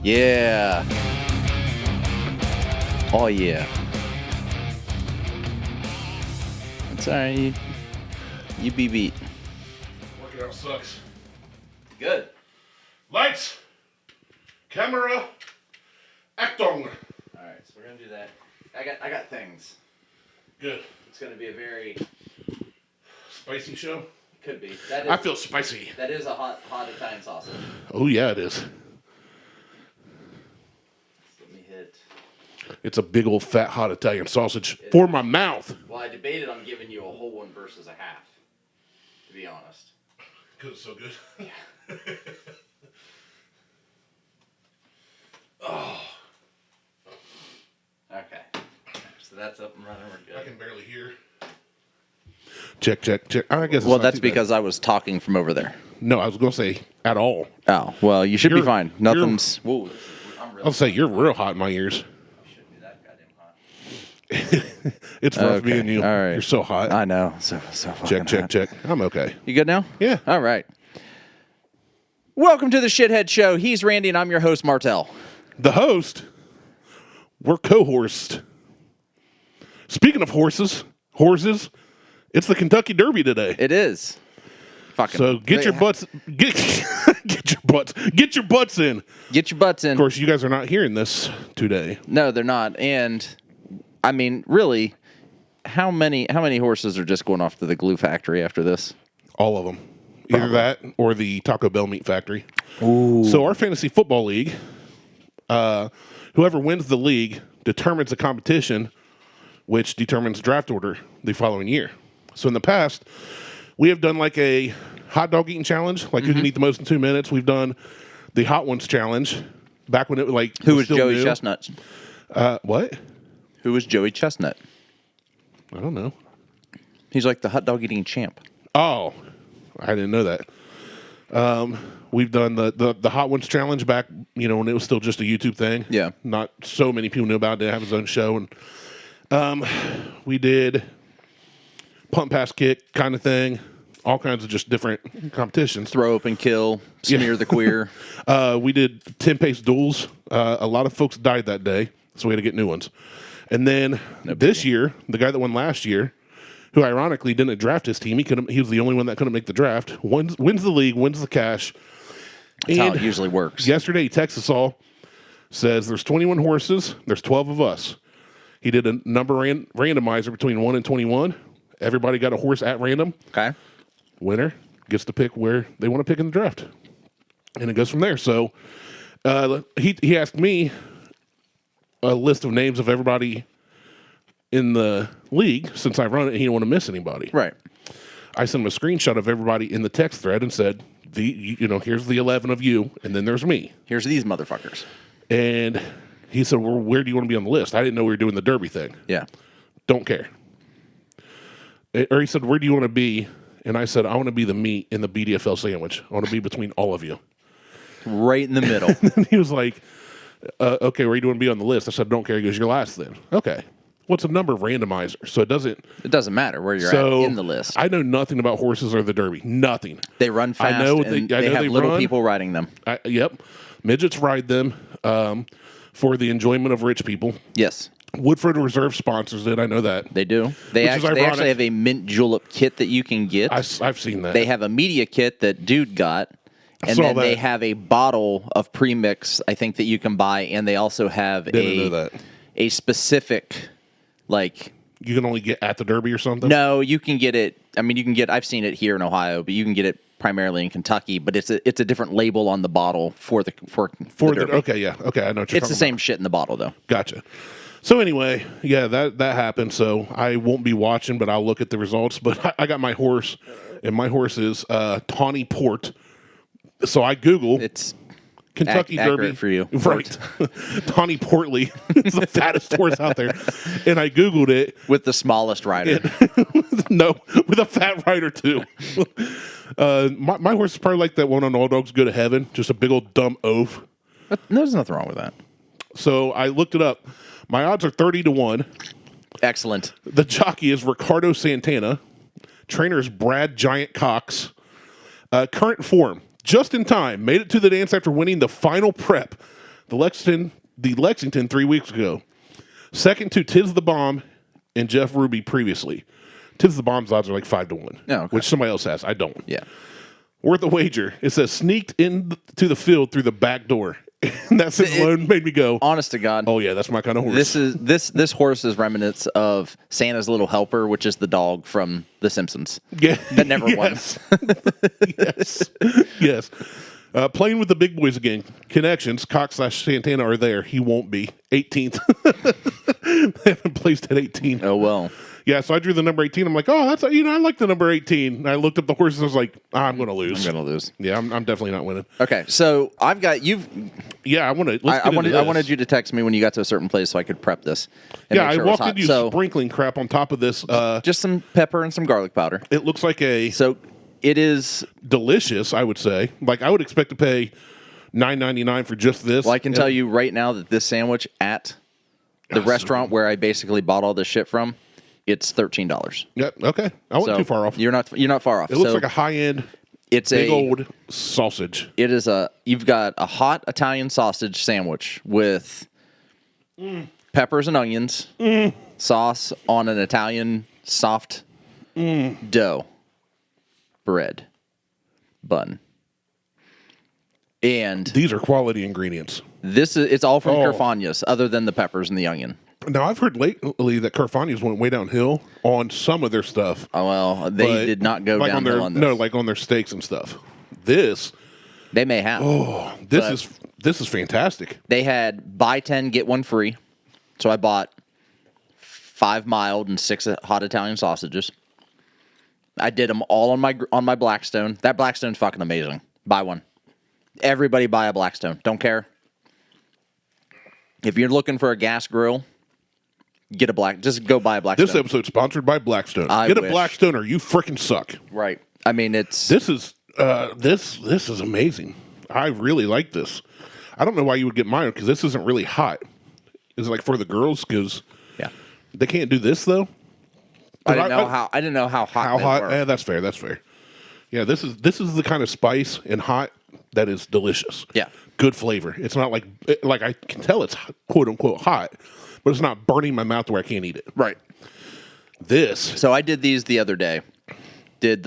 Yeah. Oh, yeah. That's all right. You be beat. Working out sucks. Good. Lights. Camera. Actung. All right, so we're going to do that. I got things. Good. It's going to be a very... Spicy show? Could be. That is, I feel spicy. That is a hot Italian sausage. Oh, yeah, it is. Let me hit... It's a big old fat hot Italian sausage for my mouth. Well, I debated on giving you a whole one versus a half, to be honest. Because it's so good. Yeah. Oh. Okay. So that's up and running. We're good. I can barely hear. Check. I guess. Well, that's because I was talking from over there. No, I was going to say at all. Oh, well, you should be fine. Nothing's... Whoa, I'll say you're real hot in my ears. Shouldn't be that goddamn hot. It's rough being you. All right. You're so hot. I know. So fucking hot. Check. I'm okay. You good now? Yeah. All right. Welcome to the Shithead Show. He's Randy, and I'm your host, Martelle. The host, we're co-horsed. Speaking of horses, it's the Kentucky Derby today. It is. Fucking. So get your butts in. Get your butts in. Of course, you guys are not hearing this today. No, they're not. And I mean, really, how many horses are just going off to the glue factory after this? All of them. Either that or the Taco Bell meat factory. Ooh. So our fantasy football league, whoever wins the league determines the competition, which determines draft order the following year. So in the past, we have done like a hot dog eating challenge, like who can eat the most in 2 minutes. We've done the Hot Ones challenge back when it like who was still Joey new. Chestnut? What? Who was Joey Chestnut? I don't know. He's like the hot dog eating champ. Oh, I didn't know that. We've done the Hot Ones challenge back, when it was still just a YouTube thing. Yeah. Not so many people knew about it. Didn't have his own show. And we did punt, pass, kick kind of thing. All kinds of just different competitions. Throw open, kill, smear the queer. We did 10-pace duels. A lot of folks died that day, so we had to get new ones. And then this year, the guy that won last year, who ironically didn't draft his team, he was the only one that couldn't make the draft, wins the league, wins the cash. That's how it usually works. Yesterday, he texted us all, says there's 21 horses, there's 12 of us. He did a number randomizer between 1 and 21. Everybody got a horse at random. Okay. Winner gets to pick where they want to pick in the draft. And it goes from there. So he asked me a list of names of everybody in the league since I run it. He didn't want to miss anybody. Right. I sent him a screenshot of everybody in the text thread and said, here's the 11 of you, and then there's me. Here's these motherfuckers. And he said, well, where do you want to be on the list? I didn't know we were doing the Derby thing. Yeah. Don't care. Or he said, where do you want to be? And I said, I want to be the meat in the BDFL sandwich. I want to be between all of you. Right in the middle. And he was like, okay, where do you want to be on the list? I said, don't care. He goes, you're last then. Okay. What's a number randomizer? So it doesn't matter where you're at in the list. I know nothing about horses or the Derby. Nothing. They run fast. They have little people riding them. Yep. Midgets ride them for the enjoyment of rich people. Yes. Woodford Reserve sponsors it. I know that. They do. They actually have a mint julep kit that you can get. I've seen that. They have a media kit that dude got. And then they have a bottle of premix, I think, that you can buy. And they also have a specific, like... You can only get at the Derby or something? No, you can get it. I mean, I've seen it here in Ohio, but you can get it primarily in Kentucky. But it's a different label on the bottle for the Derby. Okay, yeah. Okay, I know what you're It's the same shit in the bottle, though. Gotcha. So anyway, yeah, that happened. So I won't be watching, but I'll look at the results. But I got my horse, and my horse is Tawny Port. So I Googled. It's Kentucky Derby for you, right? Tawny Portley is the fattest horse out there, and I Googled it with the smallest rider. No, with a fat rider too. My horse is probably like that one on All Dogs Go to Heaven, just a big old dumb oaf. There's nothing wrong with that. So I looked it up. My odds are 30-1. Excellent. The jockey is Ricardo Santana. Trainer is Brad Giant Cox. Current form, just in time, made it to the dance after winning the final prep, the Lexington 3 weeks ago. Second to Tiz the Bomb and Jeff Ruby previously. Tiz the Bomb's odds are like 5-1, okay. Which somebody else has. I don't. Yeah. Worth a wager. It says sneaked into the field through the back door. And that alone made me go, honest to God. Oh yeah, that's my kind of horse. This horse is reminiscent of Santa's Little Helper, which is the dog from The Simpsons. Yeah, that never won. yes. Playing with the big boys again. Connections. Cox/Santana are there. He won't be 18th. They haven't placed at 18. Oh well. Yeah, so I drew the number 18. I'm like, oh, that's I like the number 18. And I looked up the horses. I was like, I'm going to lose. Yeah, I'm definitely not winning. Okay, so I've got you. Yeah, I want to. I wanted you to text me when you got to a certain place so I could prep this. Yeah, I walked into sprinkling crap on top of this. Just some pepper and some garlic powder. It looks like So it is delicious. I would say. Like I would expect to pay $9.99 for just this. Well, I can tell you right now that this sandwich at the restaurant where I basically bought all this shit from. It's $13. Yep. Okay. I wasn't too far off. You're not far off. It looks like a high end. It's big old sausage. It is you've got a hot Italian sausage sandwich with peppers and onions, sauce on an Italian soft dough, bread, bun, and these are quality ingredients. It's all from Carfagna's, other than the peppers and the onion. Now, I've heard lately that Carfagna's went way downhill on some of their stuff. Oh, well, they did not go like downhill on this. No, like on their steaks and stuff. This. They may have. Oh, this is fantastic. They had buy 10, get 1 free. So I bought 5 mild and 6 hot Italian sausages. I did them all on my Blackstone. That Blackstone's fucking amazing. Buy one. Everybody buy a Blackstone. Don't care. If you're looking for a gas grill, just go buy a Blackstone. This episode's sponsored by Blackstone. Get a Blackstone or you freaking suck. Right. I mean, this is amazing. I really like this. I don't know why you would get mine because this isn't really hot. Is it like for the girls? Because they can't do this though. I didn't know how hot. They were. Yeah, that's fair. That's fair. Yeah, this is the kind of spice and hot that is delicious. Yeah. Good flavor. It's not like I can tell it's quote unquote hot, but it's not burning my mouth where I can't eat it. Right. This. So I did these the other day. Put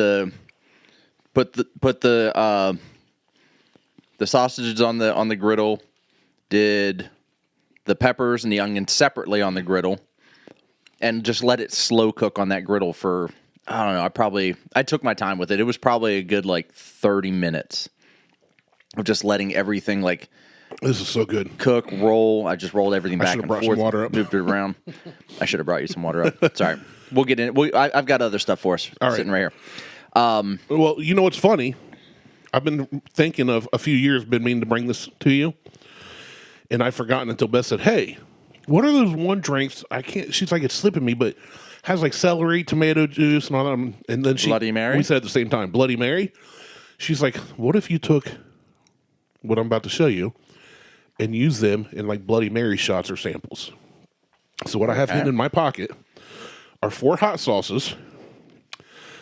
the sausages on the griddle. Did the peppers and the onions separately on the griddle, and just let it slow cook on that griddle for I don't know. I took my time with it. It was probably a good 30 minutes. Of just letting everything this is so good. Cook, roll. I just rolled everything back and forth. Some water up. Moved it around. I should have brought you some water up. Sorry. We'll get in. I've got other stuff for us sitting right here. Well, you know what's funny? I've been thinking of a few years, been meaning to bring this to you, and I've forgotten until Beth said, "Hey, what are those one drinks? I can't." She's like, "It's slipping me," but has celery, tomato juice, and all that. And then Bloody Mary. We said at the same time, Bloody Mary. She's like, "What if you took what I'm about to show you and use them in Bloody Mary shots or samples?" So what I have hidden in my pocket are 4 hot sauces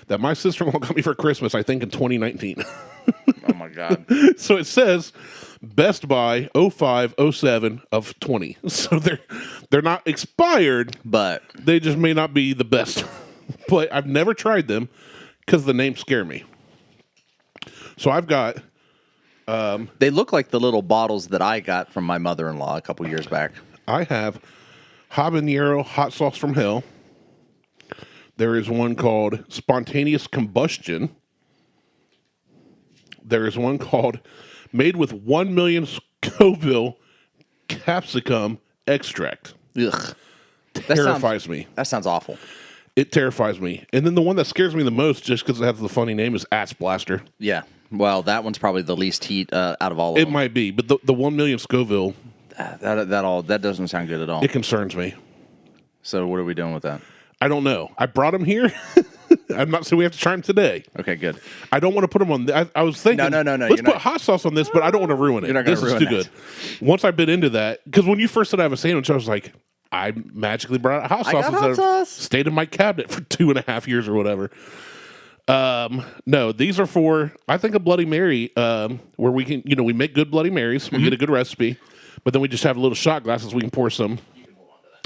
that my sister-in-law got me for Christmas, I think in 2019. Oh my God. So it says Best Buy 0507 of 20. So they're not expired, but they just may not be the best. But I've never tried them because the names scare me. So I've got they look like the little bottles that I got from my mother-in-law a couple years back. I have habanero hot sauce from hell. There is one called Spontaneous Combustion. There is one called Made with 1 million Scoville Capsicum Extract. Ugh. Terrifies me. That sounds awful. It terrifies me. And then the one that scares me the most, just because it has the funny name, is Ass Blaster. Yeah. Well, that one's probably the least heat out of all of them. It might be, but the 1 million Scoville. That doesn't sound good at all. It concerns me. So what are we doing with that? I don't know. I brought them here. I'm not saying we have to try them today. Okay, good. I don't want to put them on. I was thinking, no. Let's put hot sauce on this, but I don't want to ruin it. You're not going to ruin it. This is too good. Once I've been into that, because when you first said I have a sandwich, I was like, I magically brought out hot I sauce got instead hot of sauce. stayed in my cabinet for 2.5 years or whatever. No, these are for, I think, a Bloody Mary, where we can, we make good Bloody Marys. We get a good recipe, but then we just have little shot glasses. We can pour some,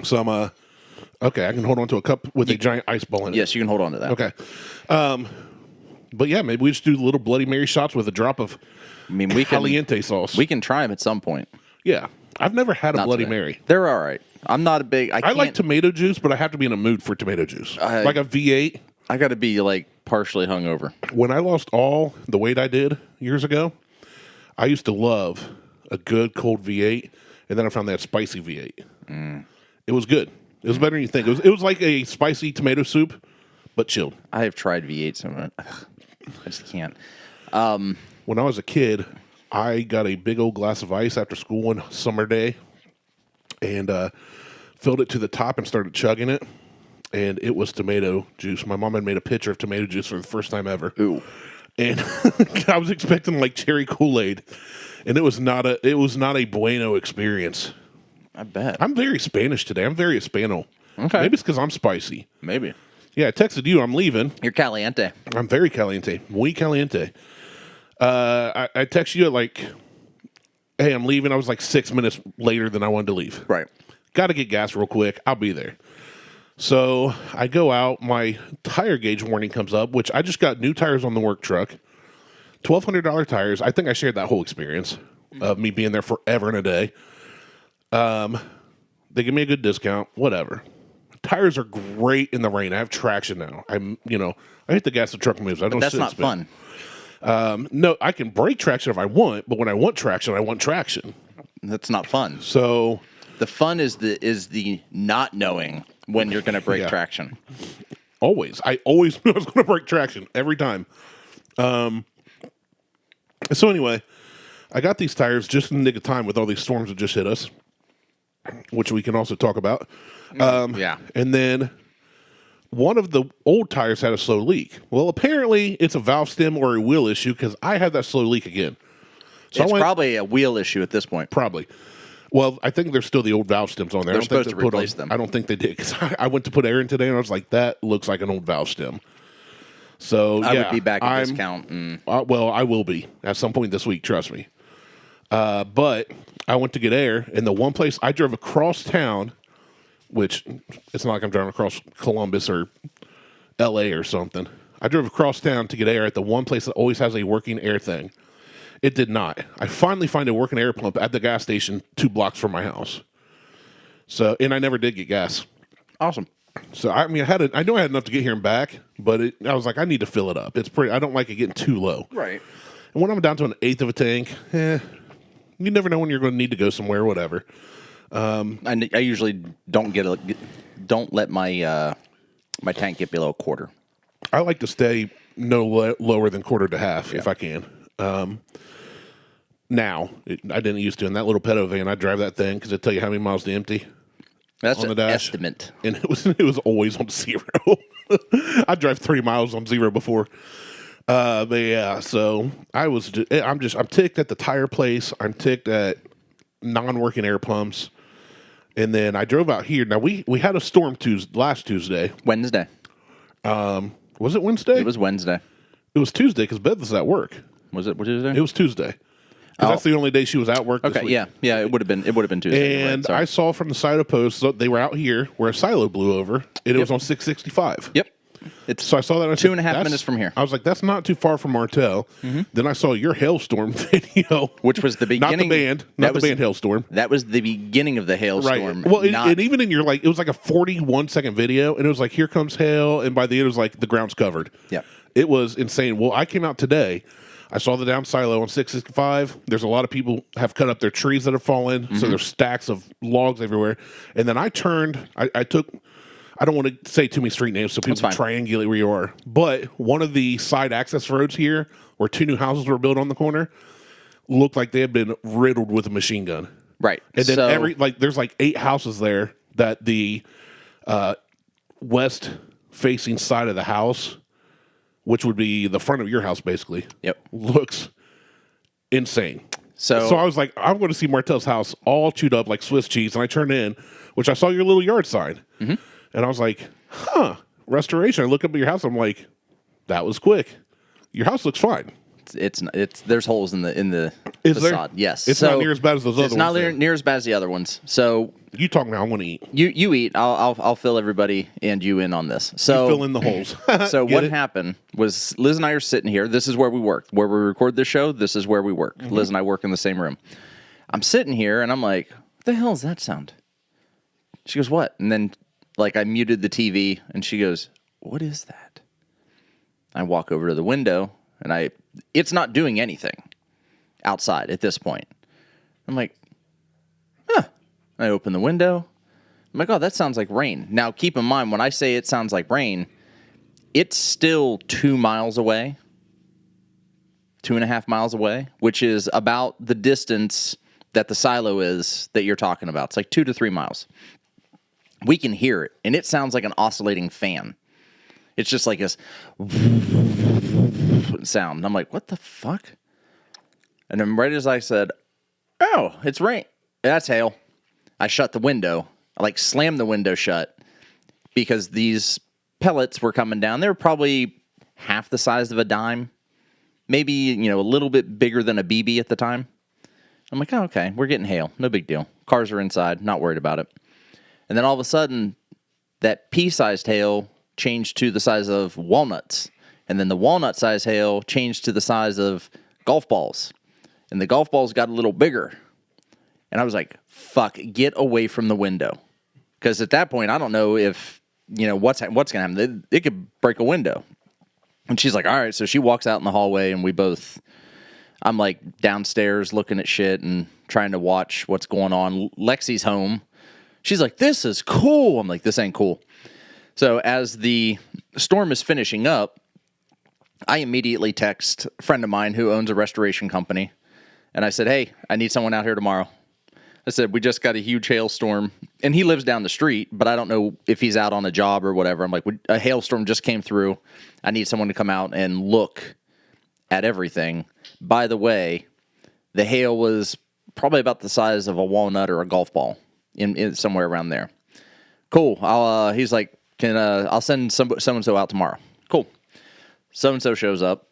okay, I can hold on to a cup with a giant ice ball in it. Yes, you can hold on to that. Okay. But yeah, maybe we just do little Bloody Mary shots with a drop of We caliente sauce. We can try them at some point. Yeah. I've never had a Not Bloody today. Mary. They're all right. I'm not a big. I like tomato juice, but I have to be in a mood for tomato juice. Like a V8. I got to be like partially hungover. When I lost all the weight I did years ago, I used to love a good cold V8, and then I found that spicy V8. It was good. It was better than you think. It was like a spicy tomato soup, but chilled. I have tried V8 so much. I just can't. When I was a kid, I got a big old glass of ice after school one summer day and filled it to the top and started chugging it. And it was tomato juice. My mom had made a pitcher of tomato juice for the first time ever. Ooh. And I was expecting like cherry Kool-Aid. And it was not a bueno experience. I bet. I'm very Spanish today. I'm very Hispano. Okay. Maybe it's because I'm spicy. Maybe. Yeah, I texted you. I'm leaving. You're caliente. I'm very caliente. Muy caliente. I texted you at like, hey, I'm leaving. I was like 6 minutes later than I wanted to leave. Right. Got to get gas real quick. I'll be there. So I go out. My tire gauge warning comes up, which I just got new tires on the work truck. $1,200 tires. I think I shared that whole experience of me being there forever and a day. They give me a good discount. Whatever. Tires are great in the rain. I have traction now. I hit the gas, the truck moves. I don't. But that's sit and not spin. fun. No, I can brake traction if I want, but when I want traction, I want traction. That's not fun. So The fun is the not knowing when you're going to break Yeah. traction. I always knew I was going to break traction every time. So anyway, I got these tires just in the nick of time with all these storms that just hit us, which we can also talk about. Yeah. And then one of the old tires had a slow leak. Well, apparently it's a valve stem or a wheel issue because I had that slow leak again. So It's probably a wheel issue at this point. Probably. Well, I think there's still the old valve stems on there. They're I don't think supposed to put replace them. I don't think they did because I went to put air in today and I was like, that looks like an old valve stem. So I yeah, would be back at discount. And well, I will be at some point this week. Trust me. But I went to get air, and the one place I drove across town, which it's not like I'm driving across Columbus or L.A. or something. I drove across town to get air at the one place that always has a working air thing. It did not. I finally find a working air pump at the gas station 2 blocks from my house. So, and I never did get gas. awesome. So I mean, I know I had enough to get here and back, but I was like, I need to fill it up. It's pretty. I don't like it getting too low. Right. And when I'm down to an eighth of a tank, you never know when you're going to need to go somewhere, or whatever. I usually don't let my my tank get below a quarter. I like to stay lower than quarter to half if I can. I didn't used to. In that little pedo van, I drive that thing because it tell you how many miles to empty. That's on the an dash. estimate. And it was always on 0. I drive 3 miles on 0 before. But yeah, so I'm ticked at the tire place. I'm ticked at non-working air pumps. And then I drove out here. Now we had a storm last Tuesday. Wednesday. Was it Wednesday? It was Wednesday. It was Tuesday because Beth was at work. Was it Tuesday? It was Tuesday. 'Cause that's the only day she was at work. This Okay, week. yeah. It would have been Tuesday. And Right, I saw from the side of posts that they were out here where a silo blew over, and it was on 665. Yep. It's So I saw that. And I 2.5 said, minutes from here. I was like, that's not too far from Martelle. Then I saw your hailstorm video, Which was the beginning. not the band hailstorm. That was the beginning of the hailstorm. Right. Well, and even in your it was like a 41-second video, and it was like, here comes hail, and by the end it was like the ground's covered. Yeah. It was insane. Well, I came out today. I saw the down silo on 665. There's a lot of people have cut up their trees that have fallen, so there's stacks of logs everywhere. And then I turned. I took. I don't want to say too many street names so people can triangulate where you are. But one of the side access roads here, where 2 new houses were built on the corner, looked like they had been riddled with a machine gun. Right. And then there's like 8 houses there that the west facing side of the house, which would be the front of your house basically, Yep. looks insane. So I was like, I'm going to see Martelle's house all chewed up like Swiss cheese. And I turned in, which I saw your little yard sign. And I was like, restoration. I look up at your house. I'm like, that was quick. Your house looks fine. It's there's holes in the Is facade. there? It's It's not near as bad as those other ones. It's not then. near as bad as the other ones. So You talk now. I want to eat. you eat. I'll fill everybody and you in on this. So Fill in the holes. So Get what it? happened was Liz and I are sitting here. This is where we work. Where we record this show, this is where we work. Liz and I work in the same room. I'm sitting here and I'm like, what the hell is that sound? She goes, what? And then like I muted the TV and she goes, what is that? I walk over to the window and it's not doing anything outside at this point. I'm like, I open the window. I'm like, oh, that sounds like rain. Now, keep in mind, when I say it sounds like rain, it's still 2 miles away, 2.5 miles away, which is about the distance that the silo is that you're talking about. It's like 2 to 3 miles. We can hear it, and it sounds like an oscillating fan. It's just like this sound. And I'm like, what the fuck? And then right as I said, oh, it's rain. That's hail. I shut the window. I like slammed the window shut because these pellets were coming down. They were probably half the size of a dime, maybe, a little bit bigger than a BB at the time. I'm like, oh, okay, we're getting hail. No big deal. Cars are inside. Not worried about it. And then all of a sudden, that pea-sized hail changed to the size of walnuts. And then the walnut-sized hail changed to the size of golf balls. And the golf balls got a little bigger. And I was like, fuck, get away from the window. Because at that point, I don't know if, what's going to happen. It could break a window. And she's like, all right. So she walks out in the hallway, and I'm like downstairs looking at shit and trying to watch what's going on. Lexi's home. She's like, this is cool. I'm like, this ain't cool. So as the storm is finishing up, I immediately text a friend of mine who owns a restoration company. And I said, hey, I need someone out here tomorrow. I said, we just got a huge hailstorm. And he lives down the street, but I don't know if he's out on a job or whatever. I'm like, a hailstorm just came through. I need someone to come out and look at everything. By the way, the hail was probably about the size of a walnut or a golf ball in somewhere around there. Cool. He's like, I'll send so-and-so out tomorrow. Cool. So-and-so shows up.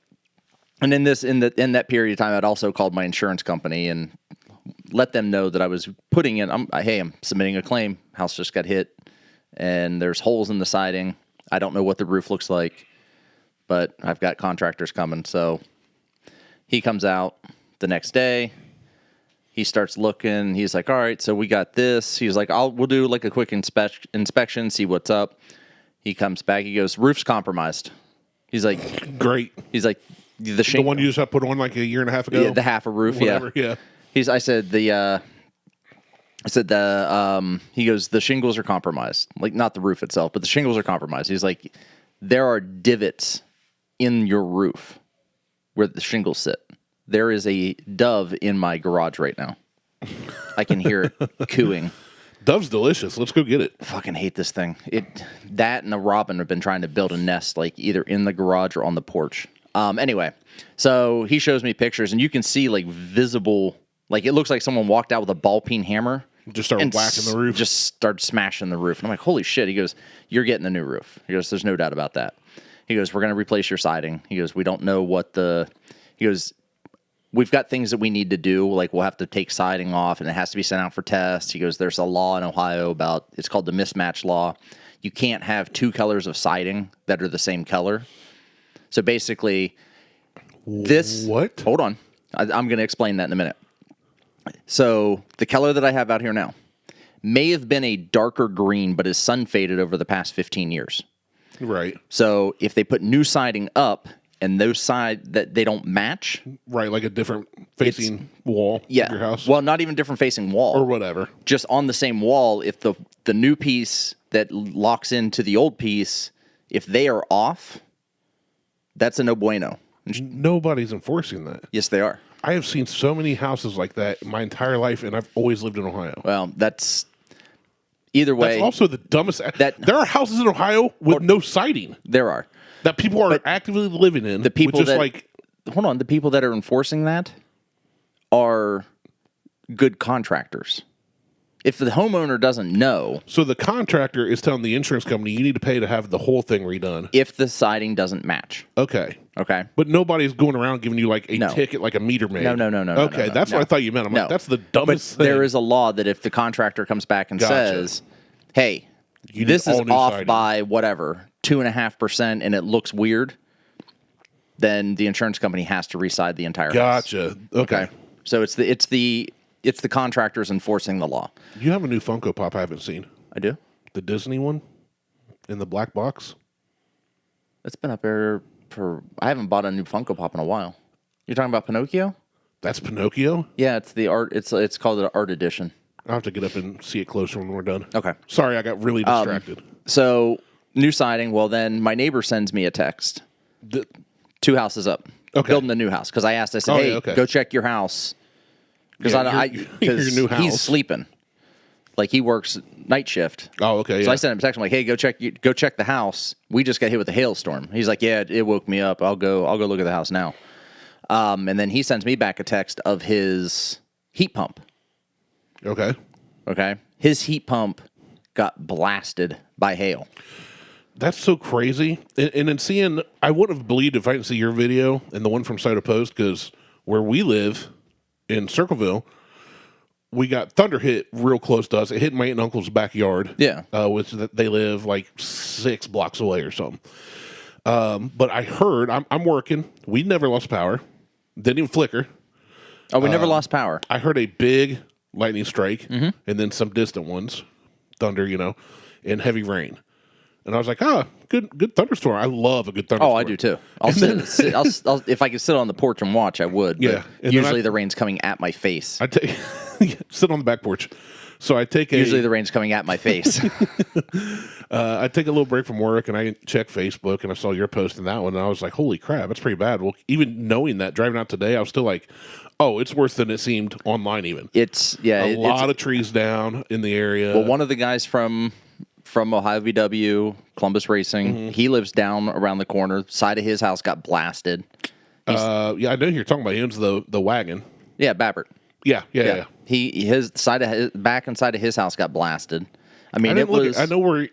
And in that period of time, I'd also called my insurance company and let them know that I was putting in, I'm submitting a claim. House just got hit, and there's holes in the siding. I don't know what the roof looks like, but I've got contractors coming. So he comes out the next day. He starts looking. He's like, all right, so we got this. He's like, we'll do like a quick inspection, see what's up. He comes back. He goes, roof's compromised. He's like, great. He's like, the one you just had put on like a year and a half ago? Yeah, the half a roof, whatever, yeah. He goes, the shingles are compromised. Like, not the roof itself, but the shingles are compromised. He's like, there are divots in your roof where the shingles sit. There is a dove in my garage right now. I can hear it cooing. Dove's delicious. Let's go get it. I fucking hate this thing. That and a robin have been trying to build a nest, like either in the garage or on the porch. Anyway, so he shows me pictures, and you can see like visible, like it looks like someone walked out with a ball peen hammer. Just started whacking the roof. Just started smashing the roof. And I'm like, holy shit. He goes, you're getting a new roof. He goes, there's no doubt about that. He goes, we're going to replace your siding. He goes, we don't know he goes, we've got things that we need to do. Like, we'll have to take siding off, and it has to be sent out for tests. He goes, there's a law in Ohio it's called the mismatch law. You can't have two colors of siding that are the same color. So basically, What? Hold on. I'm going to explain that in a minute. So the color that I have out here now may have been a darker green, but is sun faded over the past 15 years. Right. So if they put new siding up, and those that they don't match. Right, like a different facing wall of your house. Well, not even different facing wall. Or whatever. Just on the same wall, if the new piece that locks into the old piece, if they are off, that's a no bueno. Nobody's enforcing that. Yes, they are. I have seen so many houses like that my entire life, and I've always lived in Ohio. Well, that's... Either way... That's also the dumbest... there are houses in Ohio with no siding. There are. That people are actively living in. The people hold on, the people that are enforcing that are good contractors. If the homeowner doesn't know, So the contractor is telling the insurance company you need to pay to have the whole thing redone. if the siding doesn't match, Okay. okay? But nobody's going around giving you like a No. ticket, like a meter maid. No. Okay, that's what I thought you meant. I'm No. like, that's the But dumbest thing. there is a law that if the contractor comes back and Gotcha. says, hey, You this need is all new off siding. by whatever, 2.5%, and it looks weird, then the insurance company has to reside the entire house. Gotcha. Okay. So it's the contractors enforcing the law. You have a new Funko Pop I haven't seen. I do. The Disney one in the black box. It's been up there for. I haven't bought a new Funko Pop in a while. You're talking about Pinocchio? That's Pinocchio. Yeah, it's the art. It's called an art edition. I'll have to get up and see it closer when we're done. Okay. Sorry, I got really distracted. So new siding. Well, then my neighbor sends me a text. The- 2 houses up. Okay. Building a new house because I asked. I said, Oh, "Hey, yeah, okay. go check your house." Because Yeah, your new house. he's sleeping. Like he works night shift. Oh, okay. So Yeah. I sent him a text. I'm like, "Hey, go check the house. We just got hit with a hailstorm." He's like, "Yeah, it woke me up. I'll go look at the house now." And then he sends me back a text of his heat pump. Okay. Okay, his heat pump got blasted by hail. That's so crazy. And then seeing, I wouldn't have believed if I didn't see your video and the one from Soda Post, because where we live in Circleville, we got thunder hit real close to us. It hit my aunt and uncle's backyard. Yeah. Which they live like 6 blocks away or something. But I heard, I'm working. We never lost power. Didn't even flicker. Oh, we never lost power. I heard a big lightning strike and then some distant ones, thunder, and heavy rain. And I was like, good thunderstorm. I love a good thunderstorm. Oh, I do too. I'll if I could sit on the porch and watch, I would. But Yeah, and then usually the rain's coming at my face. I take sit on the back porch. So I take Usually the rain's coming at my face. I take a little break from work and I check Facebook and I saw your post in that one and I was like, holy crap, that's pretty bad. Well, even knowing that, driving out today, I was still like, oh, it's worse than it seemed online even. It's a lot of trees down in the area. Well, one of the guys from Ohio VW, Columbus Racing, he lives down around the corner. Side of his house got blasted. Yeah, I know who you're talking about. He owns the wagon. Yeah, Babbert. Yeah. His back and side of his house got blasted. I mean, I know where.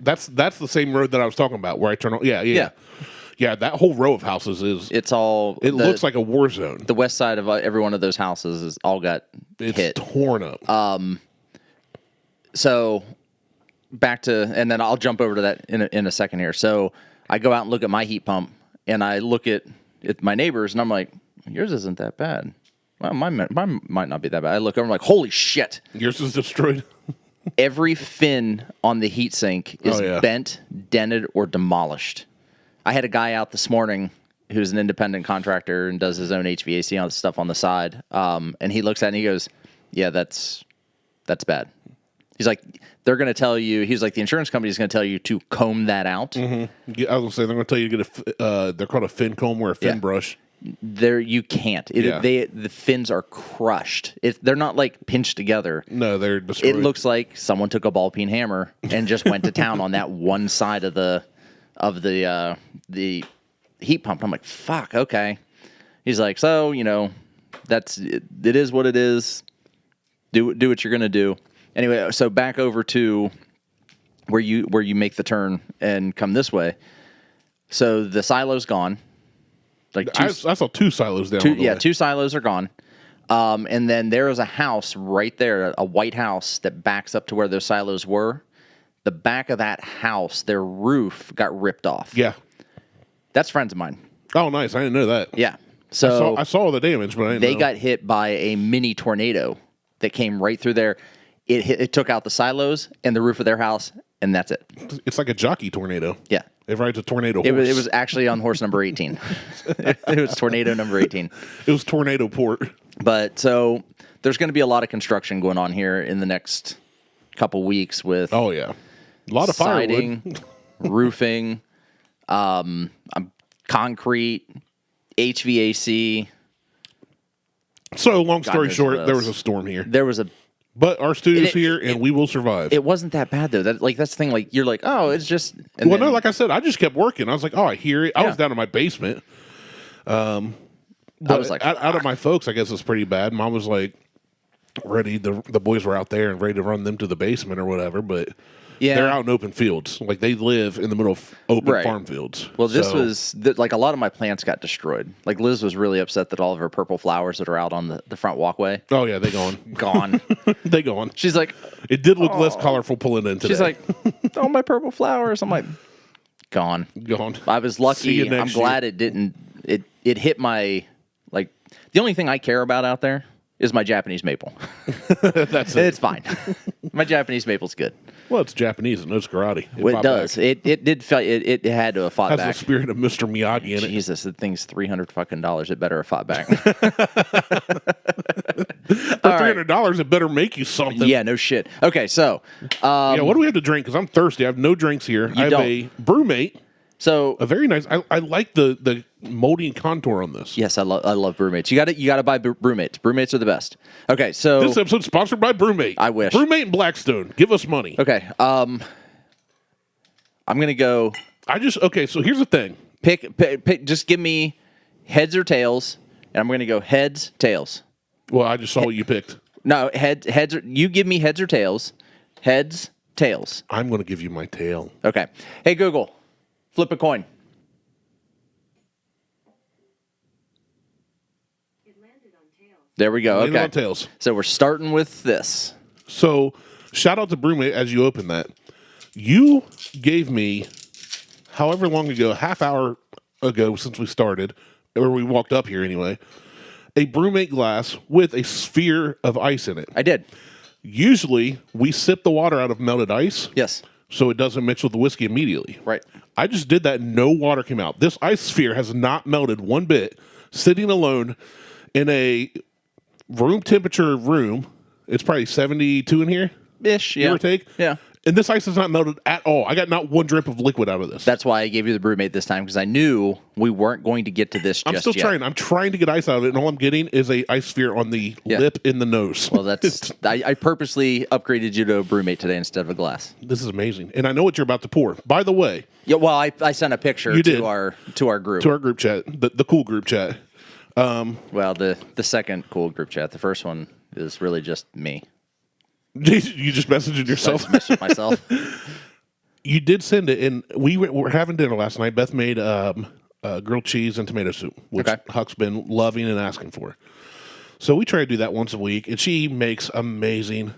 That's the same road that I was talking about where I turn on. Yeah. That whole row of houses is. It's all. It looks like a war zone. The west side of every one of those houses is all got hit. Torn up. So back to, and then I'll jump over to that in a second here. So I go out and look at my heat pump, and I look at my neighbors, and I'm like, yours isn't that bad. Well, mine might not be that bad. I look over, I'm like, holy shit. Yours is destroyed. Every fin on the heatsink is bent, dented, or demolished. I had a guy out this morning who's an independent contractor and does his own HVAC on stuff on the side. And he looks at it and he goes, yeah, that's bad. He's like, they're going to tell you, he's like, the insurance company is going to tell you to comb that out. Mm-hmm. Yeah, I was going to say, they're going to tell you to get they're called a fin comb or a fin brush. There, you can't. The fins are crushed. They're not like pinched together. No, they're destroyed. It looks like someone took a ball peen hammer and just went to town on that one side of the heat pump. I'm like, fuck, okay. He's like, so it is what it is. Do what you're gonna do. Anyway, so back over to where you make the turn and come this way. So the silo's gone. Like I saw 2 silos down. The way. 2 silos are gone. And then there is a house right there, a white house that backs up to where those silos were. The back of that house, their roof got ripped off. Yeah. That's friends of mine. Oh, nice. I didn't know that. Yeah. So I saw the damage, but I didn't know. They got hit by a mini tornado that came right through there. It took out the silos and the roof of their house, and that's it. It's like a jockey tornado. Yeah. It rides a tornado horse. It was actually on horse number 18. It was tornado number 18. It was tornado port. But so there's going to be a lot of construction going on here in the next couple weeks with a lot of siding, firewood. roofing, concrete, HVAC. So long story knows short, what there else. was a storm here. But our studio's here, and we will survive. It wasn't that bad though. That's the thing. Like you're like, oh, it's just. No, like I said, I just kept working. I was like, oh, I hear it. I was down in my basement. But I was like, out of my folks, I guess it's pretty bad. Mom was like ready. The boys were out there and ready to run them to the basement or whatever. But yeah. they're out in open fields. Like they live in the middle of open Right. farm fields. Well, this was like a lot of my plants got destroyed. Like Liz was really upset that all of her purple flowers that are out on the front walkway Oh yeah, they gone. gone. They gone. She's like, It did look less colorful pulling in today. she's like, oh, my purple flowers. I'm like, gone. gone. I was See lucky. you I'm next glad year. it didn't. It hit my like. The only thing I care about out there is my Japanese maple. That's it. It's fine. My Japanese maple's good. Well, it's Japanese and knows karate. Well, it fought does. back. It did. It had to have fought Has back. the spirit of Mr. Miyagi in it. Jesus, the thing's $300. It better have fought back. For $300, it better make you something. Yeah, no shit. Okay, so Yeah, what do we have to drink? Because I'm thirsty. I have no drinks here. I have don't. a Brumate, so a very nice. I like the molding contour on this. yes, I love Brumates. You got to buy Brumates. Brumates are the best. Okay, so This episode's sponsored by Brumate. I wish. Brumate and Blackstone. Give us money. okay, I'm gonna go Okay, so here's the thing. pick. Just give me heads or tails, and I'm gonna go heads, tails. Well, I just saw what you picked. No, heads. You give me heads or tails. Heads, tails. I'm going to give you my tail. Okay. Hey Google, flip a coin. It landed on tails. There we go. Landed Okay. on tails. So we're starting with this. So, shout out to Brumate as you open that. You gave me, however long ago, half hour ago since we started, or we walked up here anyway, a Brumate glass with a sphere of ice in it. I did. Usually, we sip the water out of melted ice Yes. so it doesn't mix with the whiskey immediately. Right. I just did that. No water came out. This ice sphere has not melted one bit, sitting alone in a room temperature room. It's probably 72 in here, Ish. Yeah. give or take. Yeah. And this ice has not melted at all. I got not one drip of liquid out of this. That's why I gave you the Brewmate this time because I knew we weren't going to get to this I'm just still yet. trying. I'm trying to get ice out of it, and all I'm getting is a ice sphere on the lip in the nose. Well, that's I purposely upgraded you to a Brewmate today instead of a glass. This is amazing, and I know what you're about to pour. By the way, Yeah. Well, I sent a picture You did. to our group. to our group chat, the cool group chat. Well, the second cool group chat. The first one is really just me. You just messaged yourself. I just messed with myself. You did send it, and we were having dinner last night. Beth made grilled cheese and tomato soup, which Okay. Huck's been loving and asking for. So we try to do that once a week, and she makes amazing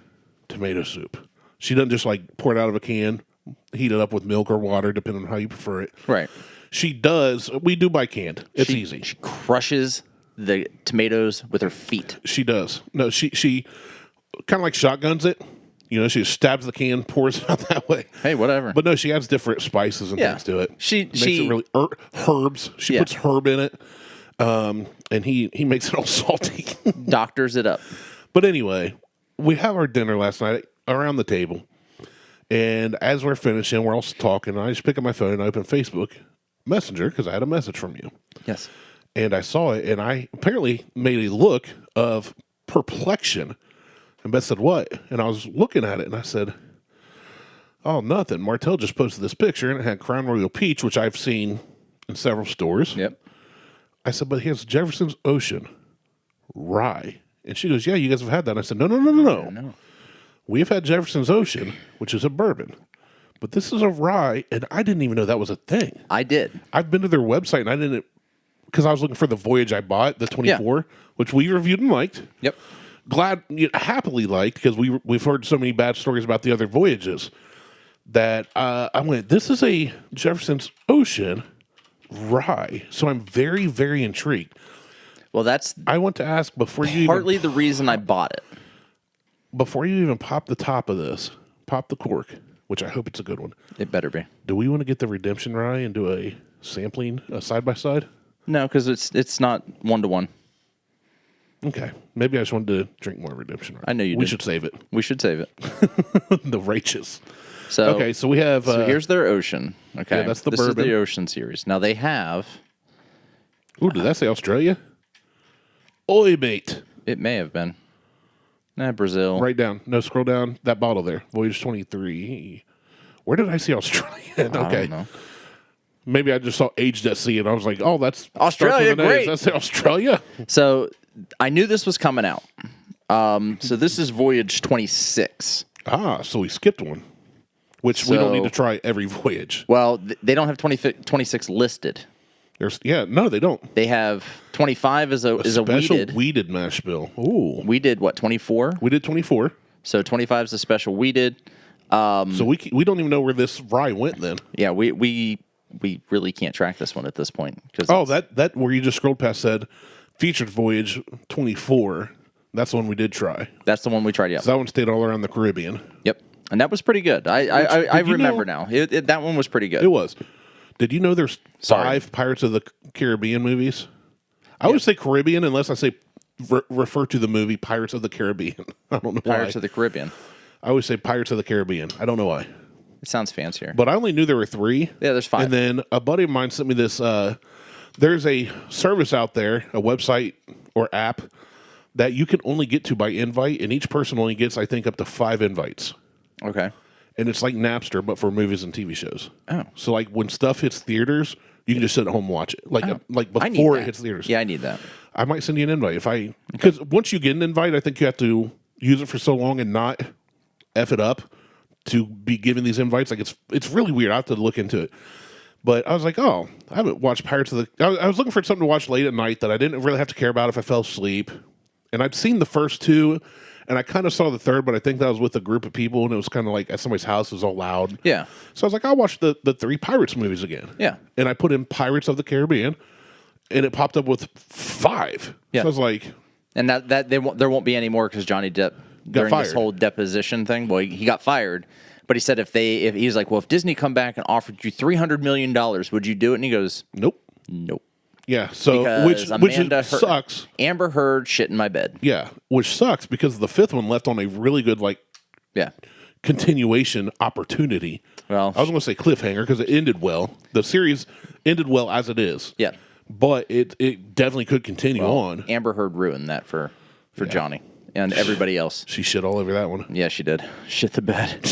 tomato soup. She doesn't just like pour it out of a can, heat it up with milk or water, depending on how you prefer it. Right. She does. We do buy canned. It's She- easy. She crushes the tomatoes with her feet. She does. No, she kind of like shotguns it. You know, she just stabs the can, pours it out that way. Hey, whatever. But no, she adds different spices and Yeah. things to it. She- makes she- it really herbs. She Yeah. puts herb in it, and he makes it all salty. Doctors it up. But anyway, we have our dinner last night around the table, and as we're finishing, we're all talking. And I just pick up my phone and I open Facebook Messenger because I had a message from you. Yes. And I saw it, and I apparently made a look of perplexion. And Beth said, "What?" And I was looking at it, and I said, "Oh, nothing. Martelle just posted this picture, and it had Crown Royal Peach, which I've seen in several stores." Yep. I said, "But here's Jefferson's Ocean Rye." And she goes, "Yeah, you guys have had that." And I said, No. We've had Jefferson's Ocean, which is a bourbon. But this is a rye, and I didn't even know that was a thing. I did. I've been to their website, and I didn't, because I was looking for the Voyage I bought, the 24, which we reviewed and liked. Yep. Happily liked, because we've heard so many bad stories about the other voyages, that I went, this is a Jefferson's Ocean rye. So I'm very, very intrigued. Well, that's I want to ask partly the reason I bought it. before you even pop the top of this, pop the cork, which I hope it's a good one. It better be. Do we want to get the Redemption Rye and do a sampling, side by side? No, because it's not 1-to-1. Okay. Maybe I just wanted to drink more Redemption Rye. I know you We did. should save it. We should save it. The righteous. So Okay, so we have... So here's their Ocean. Okay, yeah, that's the this bourbon. is the Ocean series. Now they have. Ooh, did that say Australia? Oi, mate. It may have been. Brazil. Right down. No, scroll down. That bottle there. Voyage 23. Where did I see Australia? I Okay. don't know. Maybe I just saw Aged at Sea and I was like, oh, that's Australia, starts with an A. great. That's Australia. So I knew this was coming out. So this is Voyage 26. So we skipped one, which we don't need So- to try every voyage. Well, they don't have 26 listed. No, they don't. They have 25 is a Special weeded. weeded mash bill. Ooh. We did what, 24? We did 24. So 25 is a special weeded. So we don't even know where this rye went then. Yeah, we really can't track this one at this point. Oh, that where you just scrolled past said featured voyage 24. That's the one we did try. That's the one we tried. Yeah. So that one stayed all around the Caribbean. Yep. And that was pretty good. I did you remember know- now. That one was pretty good. It was. Did you know there's Sorry. 5 Pirates of the Caribbean movies? I always say Caribbean unless I say refer to the movie Pirates of the Caribbean. I don't know Pirates why. of the Caribbean. I always say Pirates of the Caribbean. I don't know why. It sounds fancier. But I only knew there were 3. Yeah, there's 5. And then a buddy of mine sent me this. There's a service out there, a website or app, that you can only get to by invite, and each person only gets, I think, up to 5 invites. Okay. And it's like Napster, but for movies and TV shows. Oh. So, like, when stuff hits theaters, you can just sit at home and watch it. Like I need before it that. hits theaters. Yeah, I need that. I might send you an invite because once you get an invite, I think you have to use it for so long and not F it up to be given these invites. Like, it's really weird. I have to look into it. But I was like, oh, I haven't watched Pirates of the... I was looking for something to watch late at night that I didn't really have to care about if I fell asleep. And I'd seen the first 2, and I kind of saw the third, but I think that was with a group of people, and it was kind of like at somebody's house. It was all loud. Yeah. So I was like, I'll watch the 3 Pirates movies again. Yeah. And I put in Pirates of the Caribbean, and it popped up with 5. Yeah. So I was like... And there won't be any more because Johnny Depp during this fired. whole deposition thing. Well, he got fired, but he said if he was like, well, if Disney come back and offered you $300 million, would you do it? And he goes, Nope. nope. Yeah, so Because which Amanda sucks. Amber Heard shit in my bed. Yeah, which sucks because the 5th one left on a really good Yeah. continuation opportunity. Well, I was going to say cliffhanger because it ended well. The series ended well as it is. yeah. But it definitely could continue on. Amber Heard ruined that for Johnny and everybody else. She shit all over that one. Yeah, she did. Shit the bed.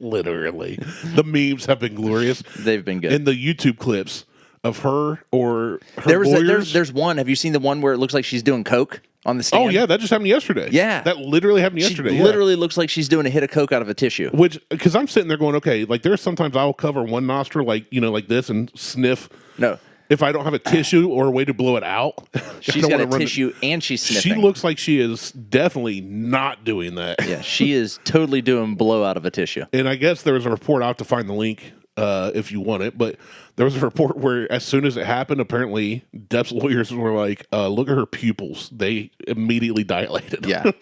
Literally. The memes have been glorious. They've been good. And the YouTube clips of her or her There's one. Have you seen the one where it looks like she's doing coke on the stand? Oh, yeah, that just happened yesterday. Yeah. That literally happened She yesterday. yeah. literally looks like she's doing a hit of coke out of a tissue. Which, because I'm sitting there going, okay, like there's sometimes I'll cover one nostril, like, like this and sniff. No. If I don't have a tissue or a way to blow it out. She's got a tissue and she's sniffing. She looks like she is definitely not doing that. Yeah, she is totally doing blow out of a tissue. And I guess there was a report, I'll have to find the link if you want it, but there was a report where as soon as it happened, apparently Depp's lawyers were like, look at her pupils. They immediately dilated. Yeah.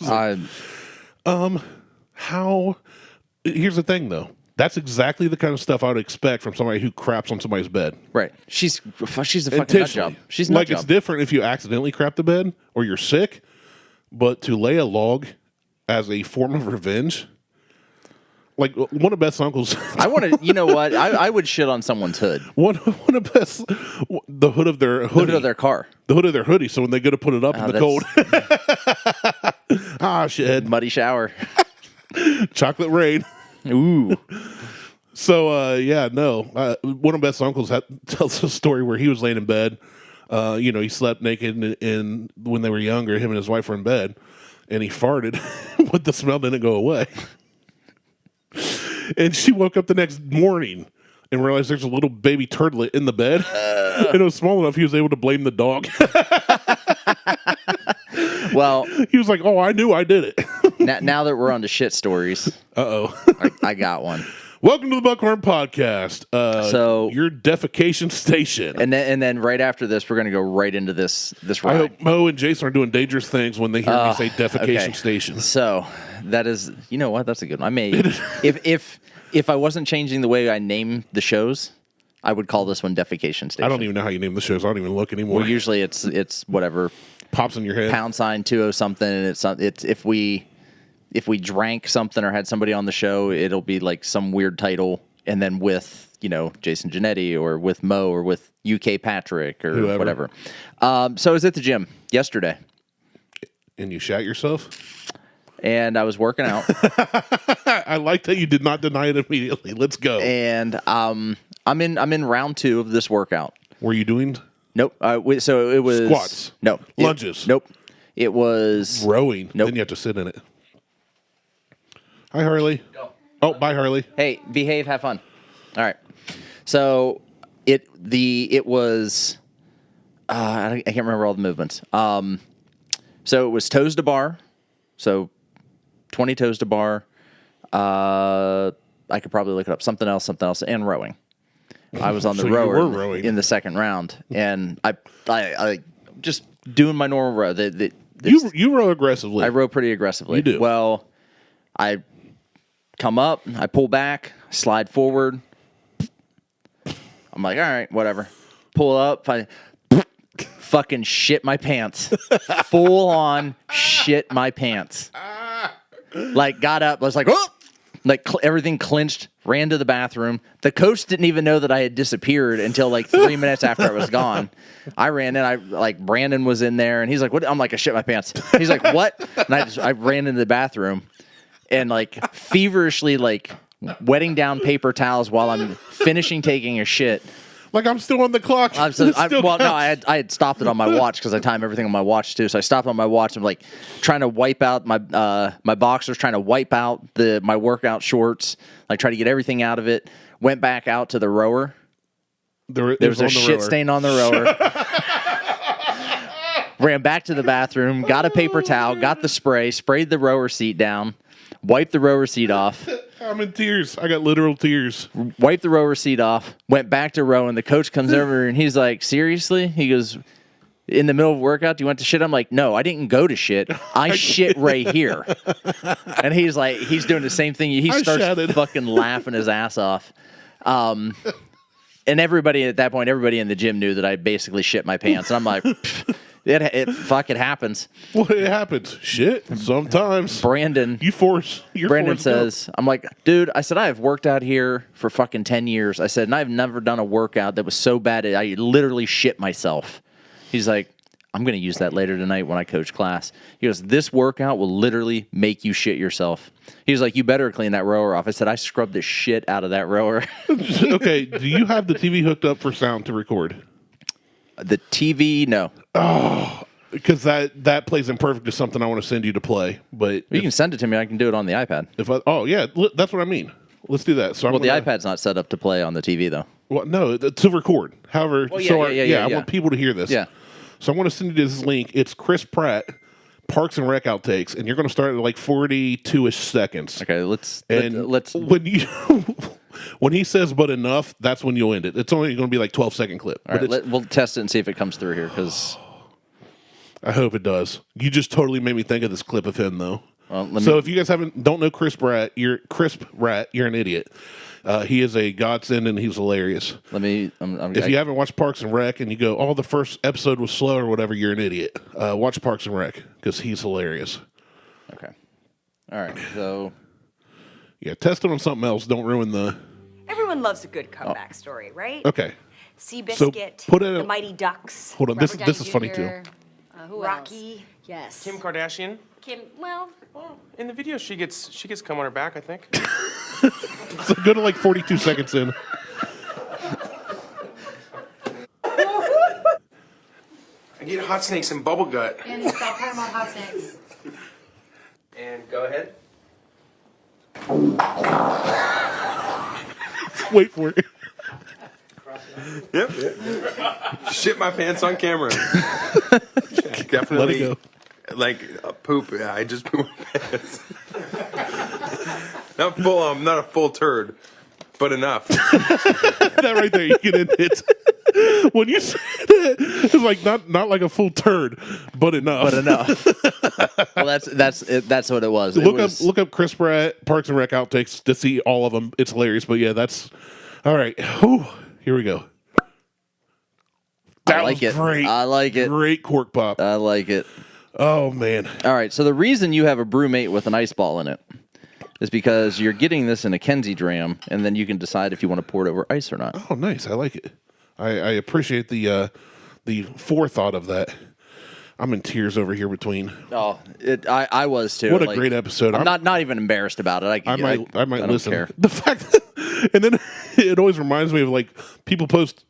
How? Here's the thing, though. That's exactly the kind of stuff I would expect from somebody who craps on somebody's bed. Right. She's a fucking nut Intentionally. job. She's a nut like it's job. different if you accidentally crap the bed or you're sick, but to lay a log as a form of revenge, like one of Beth's uncles. I want to. You know what? I would shit on someone's hood. One of Beth's the hood of their hoodie, Hood of their car. the hood of their hoodie. So when they go to put it up in the cold, shit, Muddy shower. chocolate rain. Ooh. So one of Beth's uncles tells a story where he was laying in bed. He slept naked and when they were younger, him and his wife were in bed, and he farted, but the smell didn't go away. And she woke up the next morning and realized there's a little baby turtlet in the bed, and it was small enough he was able to blame the dog. Well, He was like, "Oh, I knew I did it." now that we're on to shit stories, I got one. Welcome to the Buckhorn Podcast. So- your defecation station. And then right after this, we're gonna go right into this I ride. hope Mo and Jason are doing dangerous things when they hear me say defecation okay. station. So that is, you know what? That's a good one. I may, if I wasn't changing the way I name the shows, I would call this one Defecation Station. I don't even know how you name the shows. I don't even look anymore. Well, usually it's whatever Pops in your head. #20 something, and it's if we drank something or had somebody on the show, it'll be like some weird title, and then with Jason Genetti or with Mo or with UK Patrick or Whoever. whatever. So I was at the gym yesterday, And you shat yourself? and I was working out. I like that you did not deny it immediately. Let's go. And I'm in round 2 of this workout. Were you doing Nope. So it was squats? No. Lunges? Nope. It was Rowing? Nope. Then you have to sit in it. Hi, Harley. Oh, bye, Harley. Hey, behave, have fun. All right. So it was I can't remember all the movements. So it was toes to bar. So 20 toes to bar. I could probably look it up. Something else, and rowing. I was on the So you rower were rowing. in the second round, and I just doing my normal row. You row aggressively. I row pretty aggressively. You do. Well, I come up, I pull back, slide forward. I'm like, all right, whatever. Pull up, I fucking shit my pants. Full on shit my pants. Like, got up, was like, oh! Like, everything clinched, ran to the bathroom. The coach didn't even know that I had disappeared until like 3 minutes after I was gone. I ran in, Brandon was in there, and he's like, what? I'm like, I shit my pants. He's like, what? And I ran into the bathroom and, like, feverishly, like, wetting down paper towels while I'm finishing taking a shit. Like, I'm still on the clock. I had stopped it on my watch because I time everything on my watch too. So I stopped on my watch. I'm like trying to wipe out my boxers, trying to wipe out my workout shorts, like try to get everything out of it. Went back out to the rower. There was a shit stain on the rower. Ran back to the bathroom, got a paper towel, got the spray, sprayed the rower seat down, wiped the rower seat off. I'm in tears. I got literal tears. Wiped the rower seat off, went back to rowing. The coach comes over and he's like, seriously? He goes, in the middle of workout, do you went to shit? I'm like, no, I didn't go to shit. I shit right here. And he's like, he's doing the same thing. He starts fucking laughing his ass off. And everybody at that point, everybody in the gym knew that I basically shit my pants. And I'm like, it happens. Well, it happens. Shit, sometimes. Brandon says, I'm like, dude, I said, I have worked out here for fucking 10 years. I said, and I've never done a workout that was so bad I literally shit myself. He's like, I'm going to use that later tonight when I coach class. He goes, this workout will literally make you shit yourself. He was like, you better clean that rower off. I said, I scrubbed the shit out of that rower. Okay, do you have the TV hooked up for sound to record? The TV, no. Oh, because that plays in perfect to something I want to send you to play. But you can send it to me. I can do it on the iPad. That's what I mean. Let's do that. So the iPad's not set up to play on the TV, though. Well, no, to record. However, I want people to hear this. Yeah. So I want to send you this link. It's Chris Pratt, Parks and Rec outtakes, and you're going to start at like 42-ish seconds. Okay, let's. When he says "but enough," that's when you'll end it. It's only going to be like 12-second clip. All right, we'll test it and see if it comes through here. Because I hope it does. You just totally made me think of this clip of him, though. Well, if you guys don't know Chris Pratt, you're an idiot. He is a godsend and he's hilarious. If you haven't watched Parks and Rec and you go, "Oh, the first episode was slow" or whatever, you're an idiot. Watch Parks and Rec because he's hilarious. Okay. All right. So. Yeah, test it on something else. Don't ruin the. Everyone loves a good comeback story, right? Okay. Seabiscuit, the Mighty Ducks. Hold on, this is funny too. Who Rocky. Else? Yes. Kim Kardashian. Well, in the video she gets cum on her back, I think. So go to like 42 seconds in. I get hot snakes and bubble gut. and stop talking about hot snakes. And go ahead. Wait for it. Yep. Shit my pants on camera. Definitely. Let it go. Like poop. Yeah, I just pooped my pants. Not full. I'm not a full turd, but enough. That right there, you can end it. When you say that, it's like not like a full turd, but enough. Well, that's what it was. Look up Chris Pratt Parks and Rec outtakes to see all of them. It's hilarious. But yeah, that's all right. Whew, here we go. I like it. Great. I like it. Great cork pop. I like it. Oh man. All right. So the reason you have a Brumate with an ice ball in it is because you're getting this in a Kenzie dram, and then you can decide if you want to pour it over ice or not. Oh, nice. I like it. I appreciate the forethought of that. I'm in tears over here between. Oh, I was too. What a great episode! I'm not even embarrassed about it. I might don't listen. care. The fact that And then it always reminds me of like people post,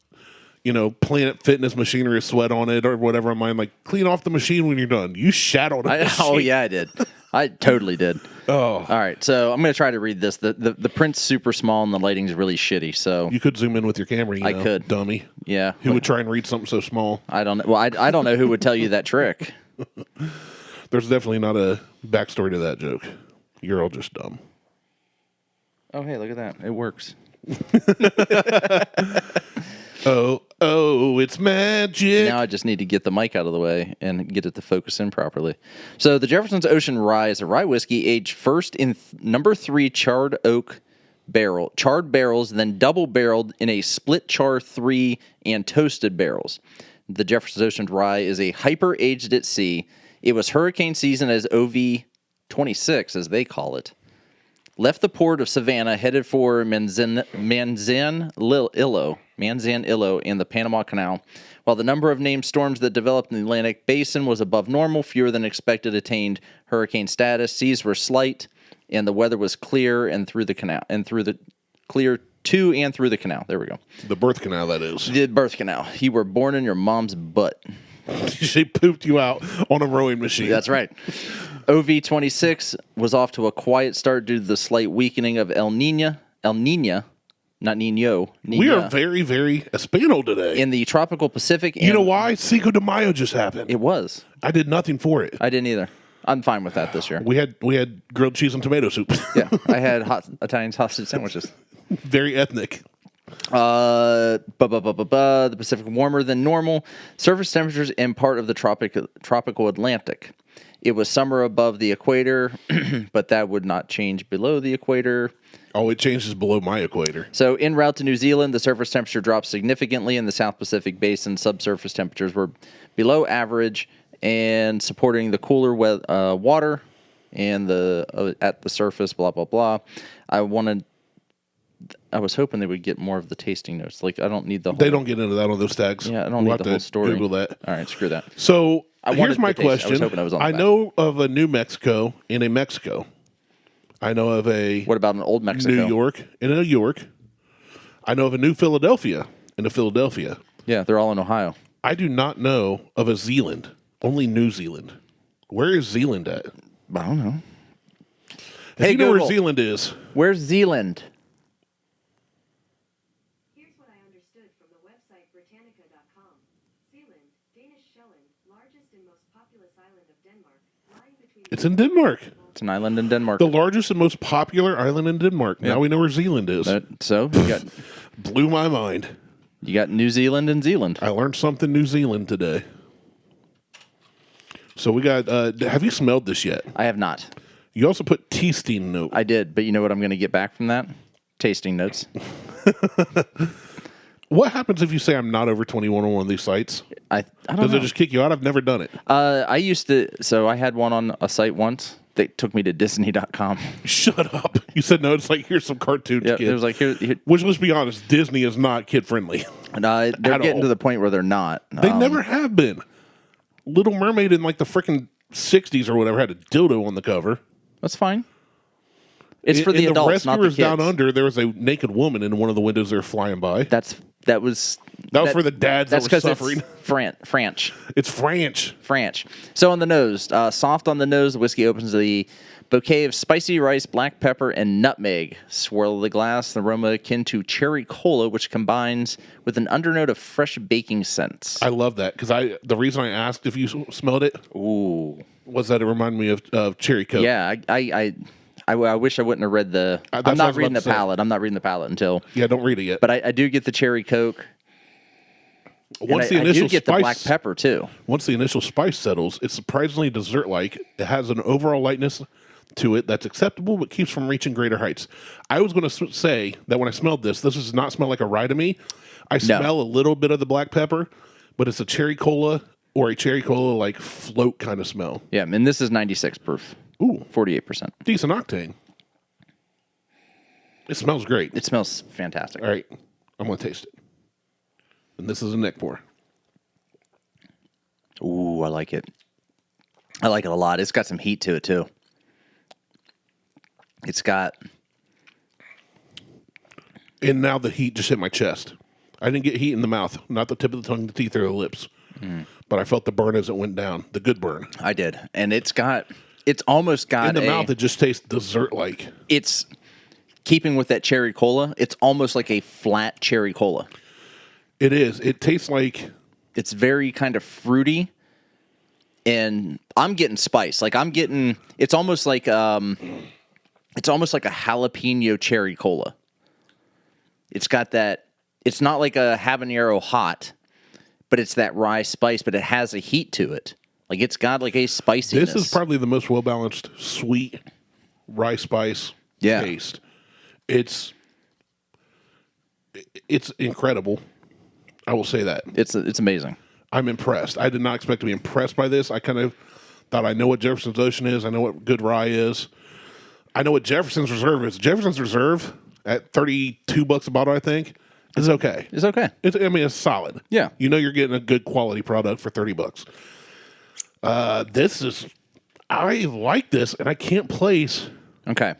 Planet Fitness machinery with sweat on it or whatever. On mine, like clean off the machine when you're done. You shat on it. Oh yeah, I did. I totally did. Oh, All right, so I'm going to try to read this. The print's super small and the lighting's really shitty. So you could zoom in with your camera. I could, dummy. Yeah. Who would try and read something so small? I don't know. Well, I don't know who would tell you that trick. There's definitely not a backstory to that joke. You're all just dumb. Oh, hey, look at that. It works. Oh, it's magic. Now I just need to get the mic out of the way and get it to focus in properly. So the Jefferson's Ocean Rye is a rye whiskey aged first in number 3 charred barrels, then double barreled in a split char 3 and toasted barrels. The Jefferson's Ocean Rye is a hyper aged at sea. It was hurricane season as OV 26, as they call it. Left the port of Savannah, headed for Manzanillo and the Panama Canal. While the number of named storms that developed in the Atlantic Basin was above normal, fewer than expected attained hurricane status. Seas were slight, and the weather was clear and through the canal clear to and through the canal. There we go. The birth canal, that is. The birth canal. You were born in your mom's butt. She pooped you out on a rowing machine. That's right. OV-26 was off to a quiet start due to the slight weakening of El Nina, not Nino. We are very, very Espanol today. In the tropical Pacific. You know why? Cinco de Mayo just happened. It was. I did nothing for it. I didn't either. I'm fine with that this year. We had grilled cheese and tomato soup. Yeah, I had hot Italian sausage sandwiches. Very ethnic. The Pacific warmer than normal. Surface temperatures in part of the tropical Atlantic. It was summer above the equator, but that would not change below the equator. Oh, it changes below my equator. So en route to New Zealand, the surface temperature dropped significantly in the South Pacific Basin. Subsurface temperatures were below average and supporting the cooler water and at the surface, blah, blah, blah. I was hoping they would get more of the tasting notes. Like, I don't need the whole... They don't get into that on those tags. Yeah, I don't need the whole story. Google that. All right, screw that. So, here's my question. I was hoping I was on the back. know of a New Mexico and a Mexico. I know of a... What about an old Mexico? New York and a New York. I know of a New Philadelphia and a Philadelphia. Yeah, they're all in Ohio. I do not know of a Zealand. Only New Zealand. Where is Zealand at? I don't know. Hey, you know where Zealand is? Where's Zealand? Here's what I understood from the website Britannica.com. Zealand, Danish Sjælland, largest and most populous island of Denmark, lying between... It's in Denmark. It's an island in Denmark. The largest and most popular island in Denmark. Yeah. Now we know where Zealand is. So you got Blew my mind. You got New Zealand and Zealand. I learned something New Zealand today. So we got, have you smelled this yet? I have not. You also put tasting note. I did, but you know what I'm going to get back from that? Tasting notes. What happens if you say I'm not over 21 on one of these sites? I don't Does know. it just kick you out? I've never done it. I used to, so I had one on a site once. They took me to Disney.com. Shut up. You said no, it's like, here's some cartoons, Yeah, kid. it was like, here Which, let's be honest, Disney is not kid-friendly. and they're getting to the point where they're not. They never have been. Little Mermaid in like the freaking 60s or whatever had a dildo on the cover. That's fine. It's for the in adults, not the Rescuers kids. Down Under, there was a naked woman in one of the windows they were flying by. That was for the dads that were suffering. It's French. It's French. So on the nose, soft on the nose, the whiskey opens the bouquet of spicy rice, black pepper, and nutmeg. Swirl the glass, the aroma akin to cherry cola, which combines with an undernote of fresh baking scents. I love that because the reason I asked if you smelled it was that it reminded me of cherry Coke. Yeah, I wish I wouldn't have read the... That's I'm what I not was reading about the to say. palette. I'm not reading the palette until... Yeah, don't read it yet. But I do get the cherry Coke. Once And the I initial do get spice, the black pepper, too. Once the initial spice settles, it's surprisingly dessert-like. It has an overall lightness to it that's acceptable, but keeps from reaching greater heights. I was going to say that when I smelled this does not smell like a rye to me. I smell a little bit of the black pepper, but it's a cherry cola or a cherry cola like float kind of smell. Yeah, and this is 96 proof. Ooh. 48%. Decent octane. It smells great. It smells fantastic. All right, I'm going to taste it. And this is a neck pour. Ooh, I like it. I like it a lot. It's got some heat to it, too. It's got... And now the heat just hit my chest. I didn't get heat in the mouth, not the tip of the tongue, the teeth, or the lips. But I felt the burn as it went down, the good burn. I did. And it's almost got in the mouth, it just tastes dessert-like. It's keeping with that cherry cola. It's almost like a flat cherry cola. It is. It tastes like... It's very kind of fruity. And I'm getting spice. Like it's almost like a jalapeno cherry cola. It's got that, it's not like a habanero hot, but it's that rye spice, but it has a heat to it. Like it's got like a spiciness. This is probably the most well-balanced sweet rye spice taste. It's incredible. I will say that. It's amazing. I'm impressed. I did not expect to be impressed by this. I kind of thought I know what Jefferson's Ocean is. I know what good rye is. I know what Jefferson's Reserve is. Jefferson's Reserve at $32 a bottle, I think, is okay. It's okay. It's solid. Yeah. You know you're getting a good quality product for $30. I like this, and I can't place. Okay.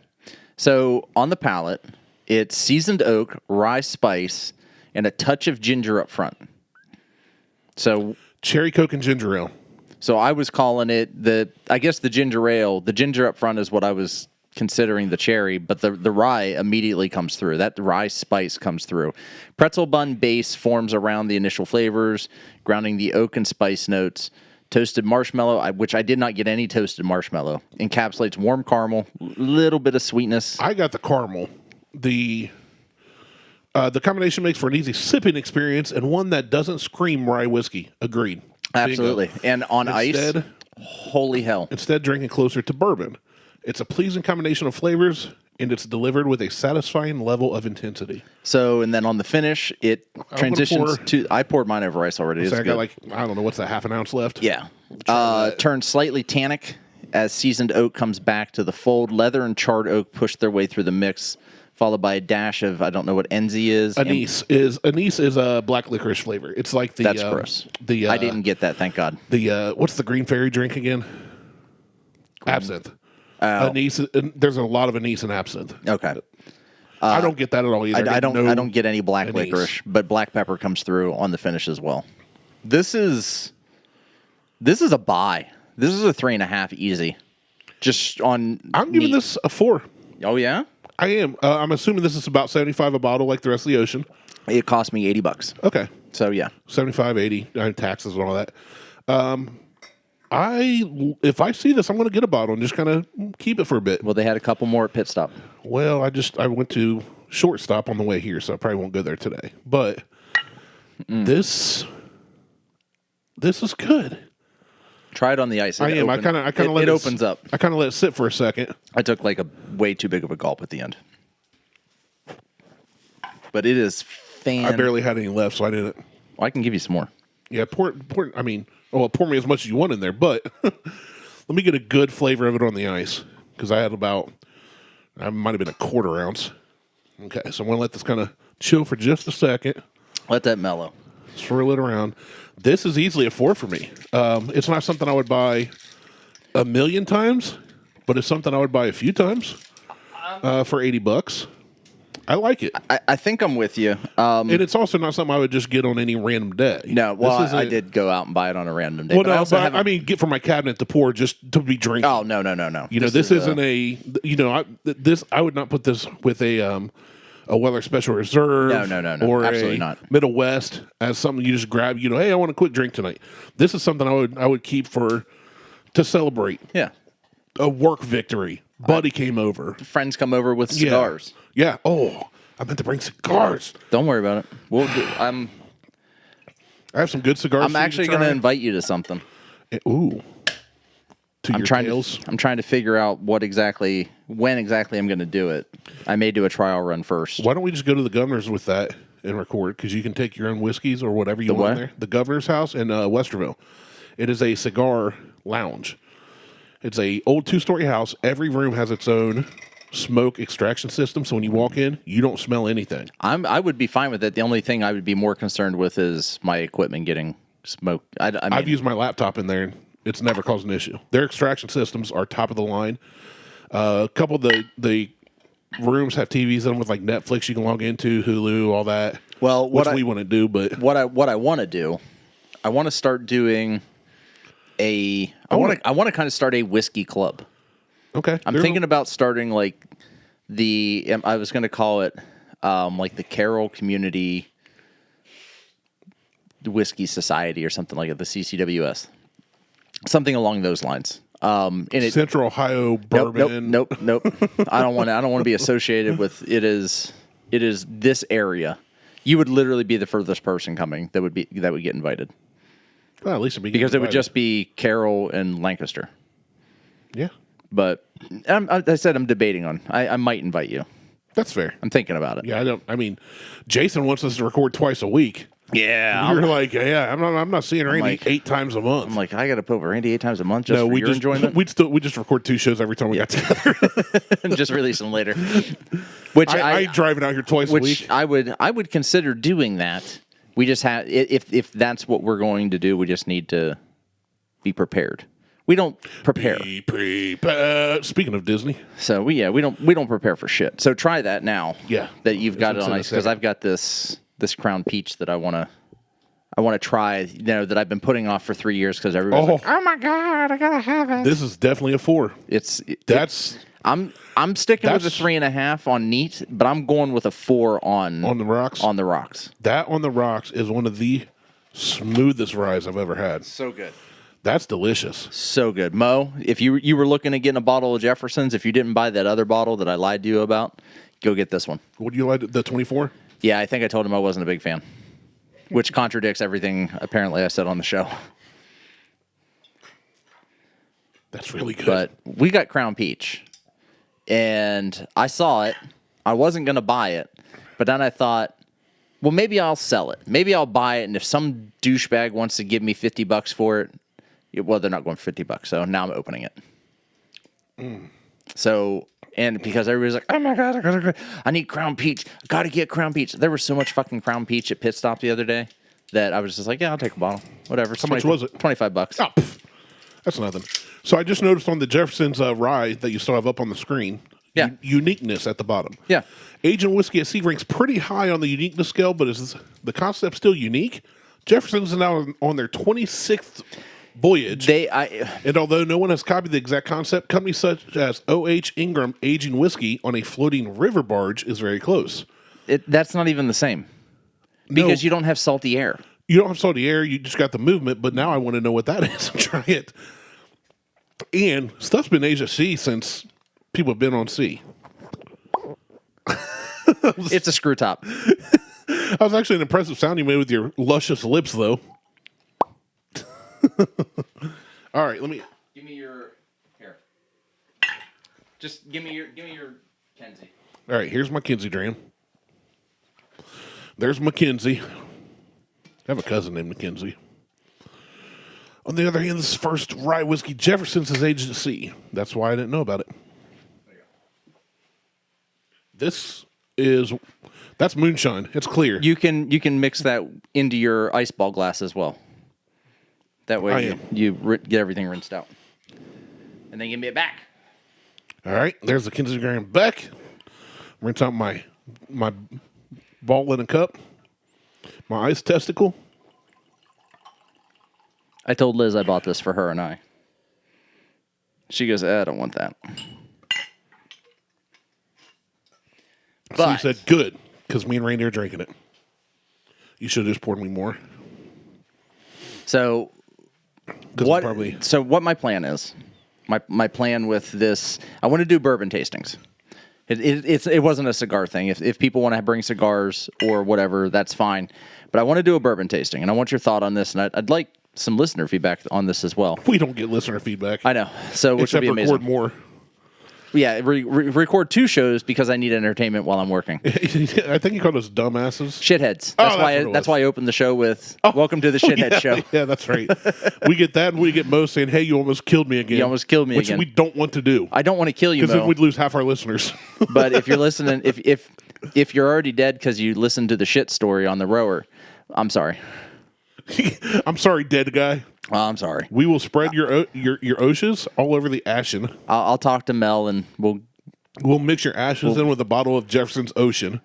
So on the palate, it's seasoned oak, rye spice, and a touch of ginger up front. So Cherry Coke and ginger ale. So I was calling it I guess the ginger ale. The ginger up front is what I was considering the cherry, but the rye immediately comes through. That rye spice comes through. Pretzel bun base forms around the initial flavors, grounding the oak and spice notes. Toasted marshmallow, which I did not get any toasted marshmallow, encapsulates warm caramel, little bit of sweetness. I got the caramel. The combination makes for an easy sipping experience and one that doesn't scream rye whiskey. Agreed. Absolutely. And on ice, holy hell. Instead, drinking closer to bourbon. It's a pleasing combination of flavors, and it's delivered with a satisfying level of intensity. So, and then on the finish, it transitions to... I poured mine over ice already. So I got I don't know, what's that, half an ounce left? Yeah. Turns slightly tannic as seasoned oak comes back to the fold. Leather and charred oak push their way through the mix, followed by a dash of, I don't know what Enzy is. Anise is a black licorice flavor. It's like the... That's gross. I didn't get that, thank God. What's the Green Fairy drink again? Absinthe. Anise. There's a lot of anise and absinthe. Okay. I don't get that at all either. I don't get any black licorice, but black pepper comes through on the finish as well. This is a buy. This is a 3.5 easy. Just on. I'm giving this a 4. Oh yeah, I am. I'm assuming this is about $75 a bottle, like the rest of the ocean. It cost me $80. Okay. So yeah, 75, 80, taxes and all that. If I see this, I'm going to get a bottle and just kind of keep it for a bit. Well, they had a couple more at pit stop. Well, I went to shortstop on the way here, so I probably won't go there today. But this is good. Try it on the ice. I am. I kind of let it opens up. I kind of let it sit for a second. I took like a way too big of a gulp at the end, but it is I barely had any left, so I didn't. Well, I can give you some more. Yeah, pour. I mean, pour me as much as you want in there, but let me get a good flavor of it on the ice because I might have been a quarter ounce. Okay, so I'm going to let this kind of chill for just a second. Let that mellow. Swirl it around. This is easily a 4 for me. It's not something I would buy a million times, but it's something I would buy a few times for $80. I like it. I think I'm with you. And it's also not something I would just get on any random day. No, well, I did go out and buy it on a random day. Well, I mean, get from my cabinet to pour just to be drinking. Oh, no. This isn't I would not put this with a Weller Special Reserve. No. Or absolutely not. Middle West as something you just grab, hey, I want a quick drink tonight. This is something I would keep to celebrate. Yeah. A work victory. Buddy came over. Friends come over with cigars. Yeah. Oh, I meant to bring cigars. Don't worry about it. I have some good cigars. I'm actually going to invite you to something. Ooh. I'm trying to figure out when exactly I'm going to do it. I may do a trial run first. Why don't we just go to the governor's with that and record? Because you can take your own whiskeys or whatever you want there. The governor's house in Westerville. It is a cigar lounge. It's a old 2-story house. Every room has its own smoke extraction system. So when you walk in, you don't smell anything. I would be fine with it. The only thing I would be more concerned with is my equipment getting smoke. I've used my laptop in there, and it's never caused an issue. Their extraction systems are top of the line. A couple of the rooms have TVs in them with like Netflix you can log into, Hulu, all that. Well, which we want to do, but what I want to do, I want to start doing I want to kind of start a whiskey club. Okay. I'm thinking about starting like I was going to call it like the Carroll Community Whiskey Society or something like that, the CCWS. Something along those lines. Central Ohio bourbon. Nope. I don't want to be associated with it. Is this area? You would literally be the furthest person coming that would get invited. Well, at least it'd be because it would just be Carroll and Lancaster. Yeah, but I said I'm debating on. I might invite you. That's fair. I'm thinking about it. Yeah, I mean, Jason wants us to record twice a week. Yeah, you're like, yeah, I'm not seeing Randy 8 times a month. I'm like, I got to put over Randy 8 times a month just for your enjoyment. We just record 2 shows every time we got together and just release them later. Which I driving out here twice a week. I would consider doing that. We just have if that's what we're going to do, we just need to be prepared. We don't prepare. Be prepared. Speaking of Disney, so we don't prepare for shit. So try that now. Yeah, that you've got it on ice because I've got this Crown Peach that I want to try. You know, that I've been putting off for 3 years because everybody's like, oh my god, I gotta have it. This is definitely a 4. I'm sticking with a 3.5 on neat, but I'm going with a 4 on the rocks. On the rocks. That on the rocks is one of the smoothest ryes I've ever had. So good. That's delicious. So good. Mo, if you were looking at getting a bottle of Jefferson's, if you didn't buy that other bottle that I lied to you about, go get this one. What do you like, the 24? Yeah, I think I told him I wasn't a big fan, which contradicts everything apparently I said on the show. That's really good. But we got Crown Peach, and I saw it. I wasn't going to buy it, but then I thought, well, maybe I'll sell it. Maybe I'll buy it, and if some douchebag wants to give me $50 for it, well, they're not going for $50, so now I'm opening it. So, and because everybody's like, oh my god, I need Crown Peach. I got to get Crown Peach. There was so much fucking Crown Peach at Pit Stop the other day that I was just like, yeah, I'll take a bottle. Whatever. How much was it? $25. Oh, that's nothing. So I just noticed on the Jefferson's rye that you still have up on the screen, uniqueness at the bottom. Yeah. Aging whiskey at sea ranks pretty high on the uniqueness scale, but is the concept still unique? Jefferson's now on their 26th voyage. And although no one has copied the exact concept, companies such as O.H. Ingram aging whiskey on a floating river barge is very close. That's not even the same. Because you don't have salty air. You don't have salty air, you just got the movement, but now I want to know what that is and try it. And stuff's been aged at sea since people have been on sea. It's a screw top. That was actually an impressive sound you made with your luscious lips, though. All right, give me your here. Just give me your Kenzie. All right, here's my Kinsey dram. There's Mackenzie. I have a cousin named Mackenzie. On the other hand, this first rye whiskey Jefferson's is aged at sea. That's why I didn't know about it. There you go. That's moonshine. It's clear. You can mix that into your ice ball glass as well. That way you get everything rinsed out. And then give me it back. All right, there's the Kinsey Graham back. Rinse out my ball in a cup. My ice testicle. I told Liz I bought this for her and I. She goes, I don't want that. So you said, good, because me and Randy are drinking it. You should have just poured me more. So what my plan is, my plan with this, I want to do bourbon tastings. It wasn't a cigar thing. If people want to bring cigars or whatever, that's fine. But I want to do a bourbon tasting, and I want your thought on this, and I'd like some listener feedback on this as well. We don't get listener feedback. I know. So which would be amazing. Record more. Yeah, record 2 shows because I need entertainment while I'm working. I think you called us dumbasses. Shitheads. That's why I opened the show with "Welcome to the Shithead Show." Yeah, that's right. We get that, and we get Mo saying, "Hey, you almost killed me again." You almost killed me again. Which we don't want to do. I don't want to kill you, because then we'd lose half our listeners. But if you're listening, if you're already dead because you listened to the shit story on the rower, I'm sorry. I'm sorry, dead guy. I'm sorry. We will spread your OSHAs all over the ashen. I'll talk to Mel and we'll We'll mix your ashes in with a bottle of Jefferson's Ocean.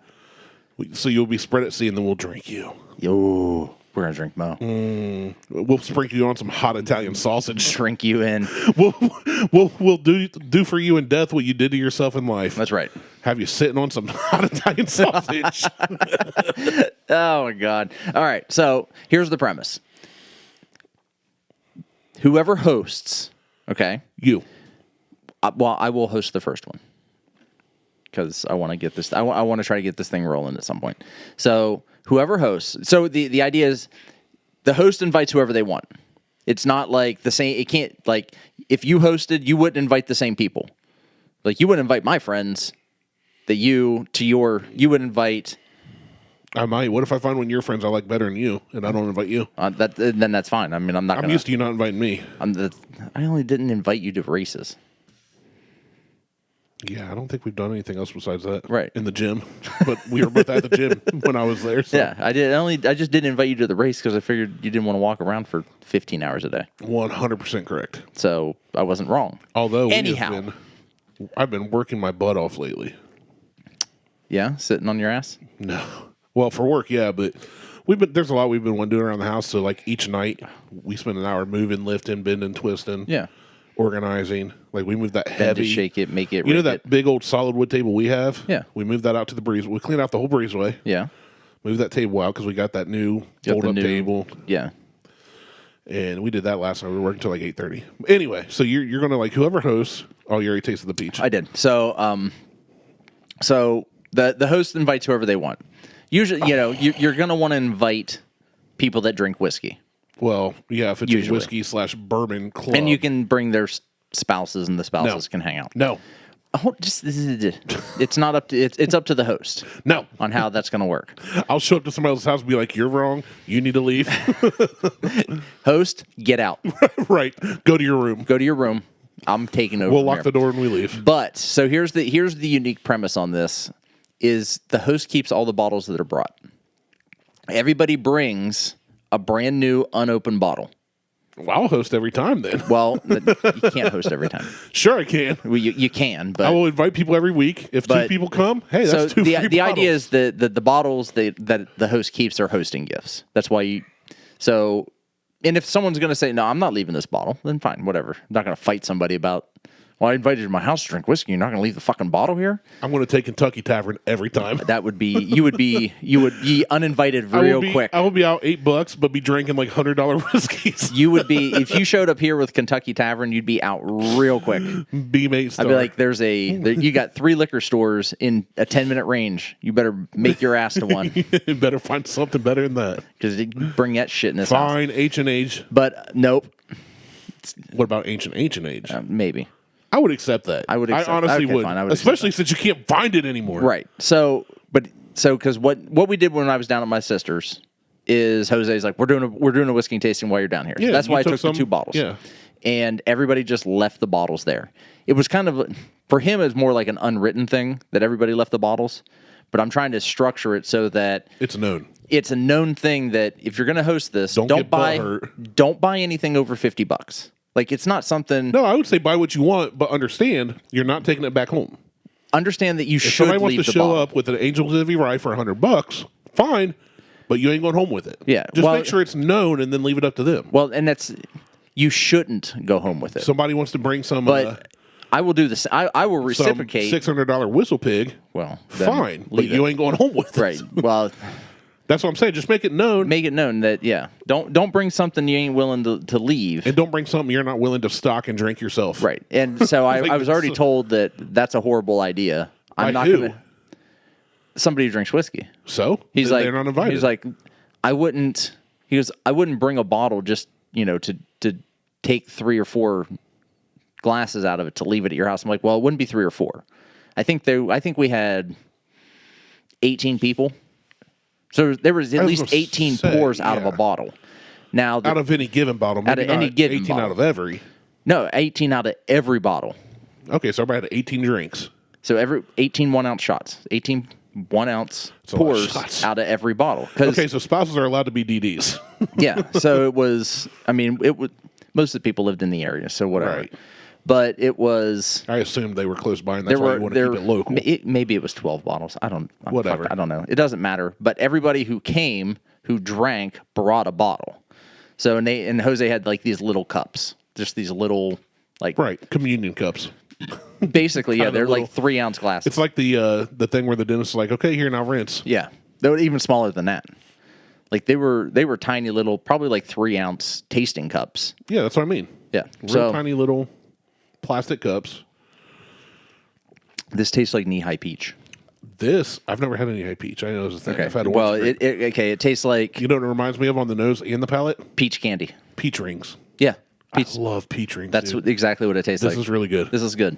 So you'll be spread at sea, and then we'll drink you. Yo, we're going to drink Mo. We'll sprinkle you on some hot Italian sausage. Drink you in. We'll do for you in death what you did to yourself in life. That's right. Have you sitting on some hot Italian sausage. Oh, my God. All right, so here's the premise. Whoever hosts, okay? You. I will host the first one. Because I want to get this. I want to try to get this thing rolling at some point. So whoever hosts. So the idea is, the host invites whoever they want. It's not like the same. It can't, like, if you hosted, you wouldn't invite the same people. Like, you wouldn't invite my friends. You would invite. I might. What if I find one of your friends I like better than you, and I don't invite you? Then that's fine. I mean, I'm used to you not inviting me. I only didn't invite you to races. Yeah, I don't think we've done anything else besides that. Right. In the gym. But we were both at the gym when I was there. So. Yeah, I did. I just didn't invite you to the race because I figured you didn't want to walk around for 15 hours a day. 100% correct. So I wasn't wrong. Although, anyhow, I've been working my butt off lately. Yeah, sitting on your ass? No. Well, for work, yeah, but there's a lot we've been doing around the house. So, like, each night we spend an hour moving, lifting, bending, twisting. Yeah. Organizing. Like, we moved that Bend heavy. it, shake it, make it. You know that big old solid wood table we have? Yeah. We moved that out to the breeze. We cleaned out the whole breezeway. Yeah. Moved that table out because we got that new fold-up table. Yeah. And we did that last night. We were working until like 8:30. Anyway, so you're going to, like, whoever hosts, you already tasted the peach. I did. So, the host invites whoever they want. Usually, you're going to want to invite people that drink whiskey. Well, yeah, if it's Usually. a whiskey/bourbon club. And you can bring their spouses, and the spouses can hang out. No. Oh, it's not up to it's up to the host. No. On how that's going to work. I'll show up to somebody else's house and be like, "You're wrong. You need to leave." Host, get out. Right. Go to your room. Go to your room. I'm taking over. We'll lock the door and we leave. But so here's the unique premise on this is the host keeps all the bottles that are brought. Everybody brings a brand new unopened bottle. Well, I'll host every time then. Well, you can't host every time. Sure, I can. Well, you can, but I will invite people every week. If two people come, hey, that's two free bottles. The idea is that the bottles that the host keeps are hosting gifts. That's why and if someone's going to say, no, I'm not leaving this bottle, then fine, whatever. I'm not going to fight somebody about, well, I invited you to my house to drink whiskey. You're not going to leave the fucking bottle here? I'm going to take Kentucky Tavern every time. That would be, you would be uninvited real quick. I will be out $8, but be drinking like $100 whiskeys. You would be, if you showed up here with Kentucky Tavern, you'd be out real quick. B-Mate star. I'd be like, you got 3 liquor stores in a 10-minute range. You better make your ass to one. You better find something better than that. Because you bring that shit in this house. Fine, H&H. But nope. What about ancient H&H? Maybe. I would accept that. I honestly would. Fine, especially since you can't find it anymore. Right. So because what we did when I was down at my sister's is Jose's like, we're doing a whiskey tasting while you're down here. Yeah, so that's why I took the 2 bottles. Yeah. And everybody just left the bottles there. It was kind of, for him, it was more like an unwritten thing that everybody left the bottles. But I'm trying to structure it so that it's known. It's a known thing that if you're going to host this, don't buy anything over $50. Like, it's not something. No, I would say buy what you want, but understand you're not taking it back home. Understand that you should. If somebody wants to show up with an Angel Divvy Rye for $100, fine, but you ain't going home with it. Yeah, just make sure it's known and then leave it up to them. Well, and you shouldn't go home with it. Somebody wants to bring some, but I will do this. I will reciprocate. $600 Whistle Pig. Well, fine, but you ain't going home with it. Right. Well. That's what I'm saying. Just make it known. Make it known that, yeah. Don't bring something you ain't willing to leave. And don't bring something you're not willing to stock and drink yourself. Right. And so I was already told that that's a horrible idea. I'm not going to. Somebody who drinks whiskey. So? He's like, they're not invited. He's like, I wouldn't bring a bottle just, to take 3 or 4 glasses out of it to leave it at your house. I'm like, well, it wouldn't be 3 or 4. I think we had 18 people. So there was at least 18 pours out of a bottle. Now, out of any given bottle, maybe out of any given 18 bottle. Out of every. No, 18 out of every bottle. Okay, so everybody had 18 drinks. So every 18 1-ounce shots, 18 1-ounce pours out of every bottle. Okay, so spouses are allowed to be DDs. Yeah, so it was. I mean, most of the people lived in the area, so whatever. Right. but it was. I assumed they were close by, and that's why you want to keep it local. Maybe it was 12 bottles. Whatever. I don't know. It doesn't matter. But everybody who came, who drank, brought a bottle. So and Jose had like these little cups, just these little like communion cups. Basically, yeah, they're like 3 ounce glasses. It's like the thing where the dentist is like, okay, here now rinse. Yeah, they were even smaller than that. Like they were tiny little, probably like 3 ounce tasting cups. Yeah, that's what I mean. Yeah, real tiny little plastic cups. This tastes like knee-high peach. This I've never had any knee-high peach. I know it's a thing. Okay. I've had it tastes like, you know what it reminds me of on the nose and the palate? Peach candy. Peach rings. Yeah, I love peach rings. That's exactly what it tastes like. This is really good. This is good.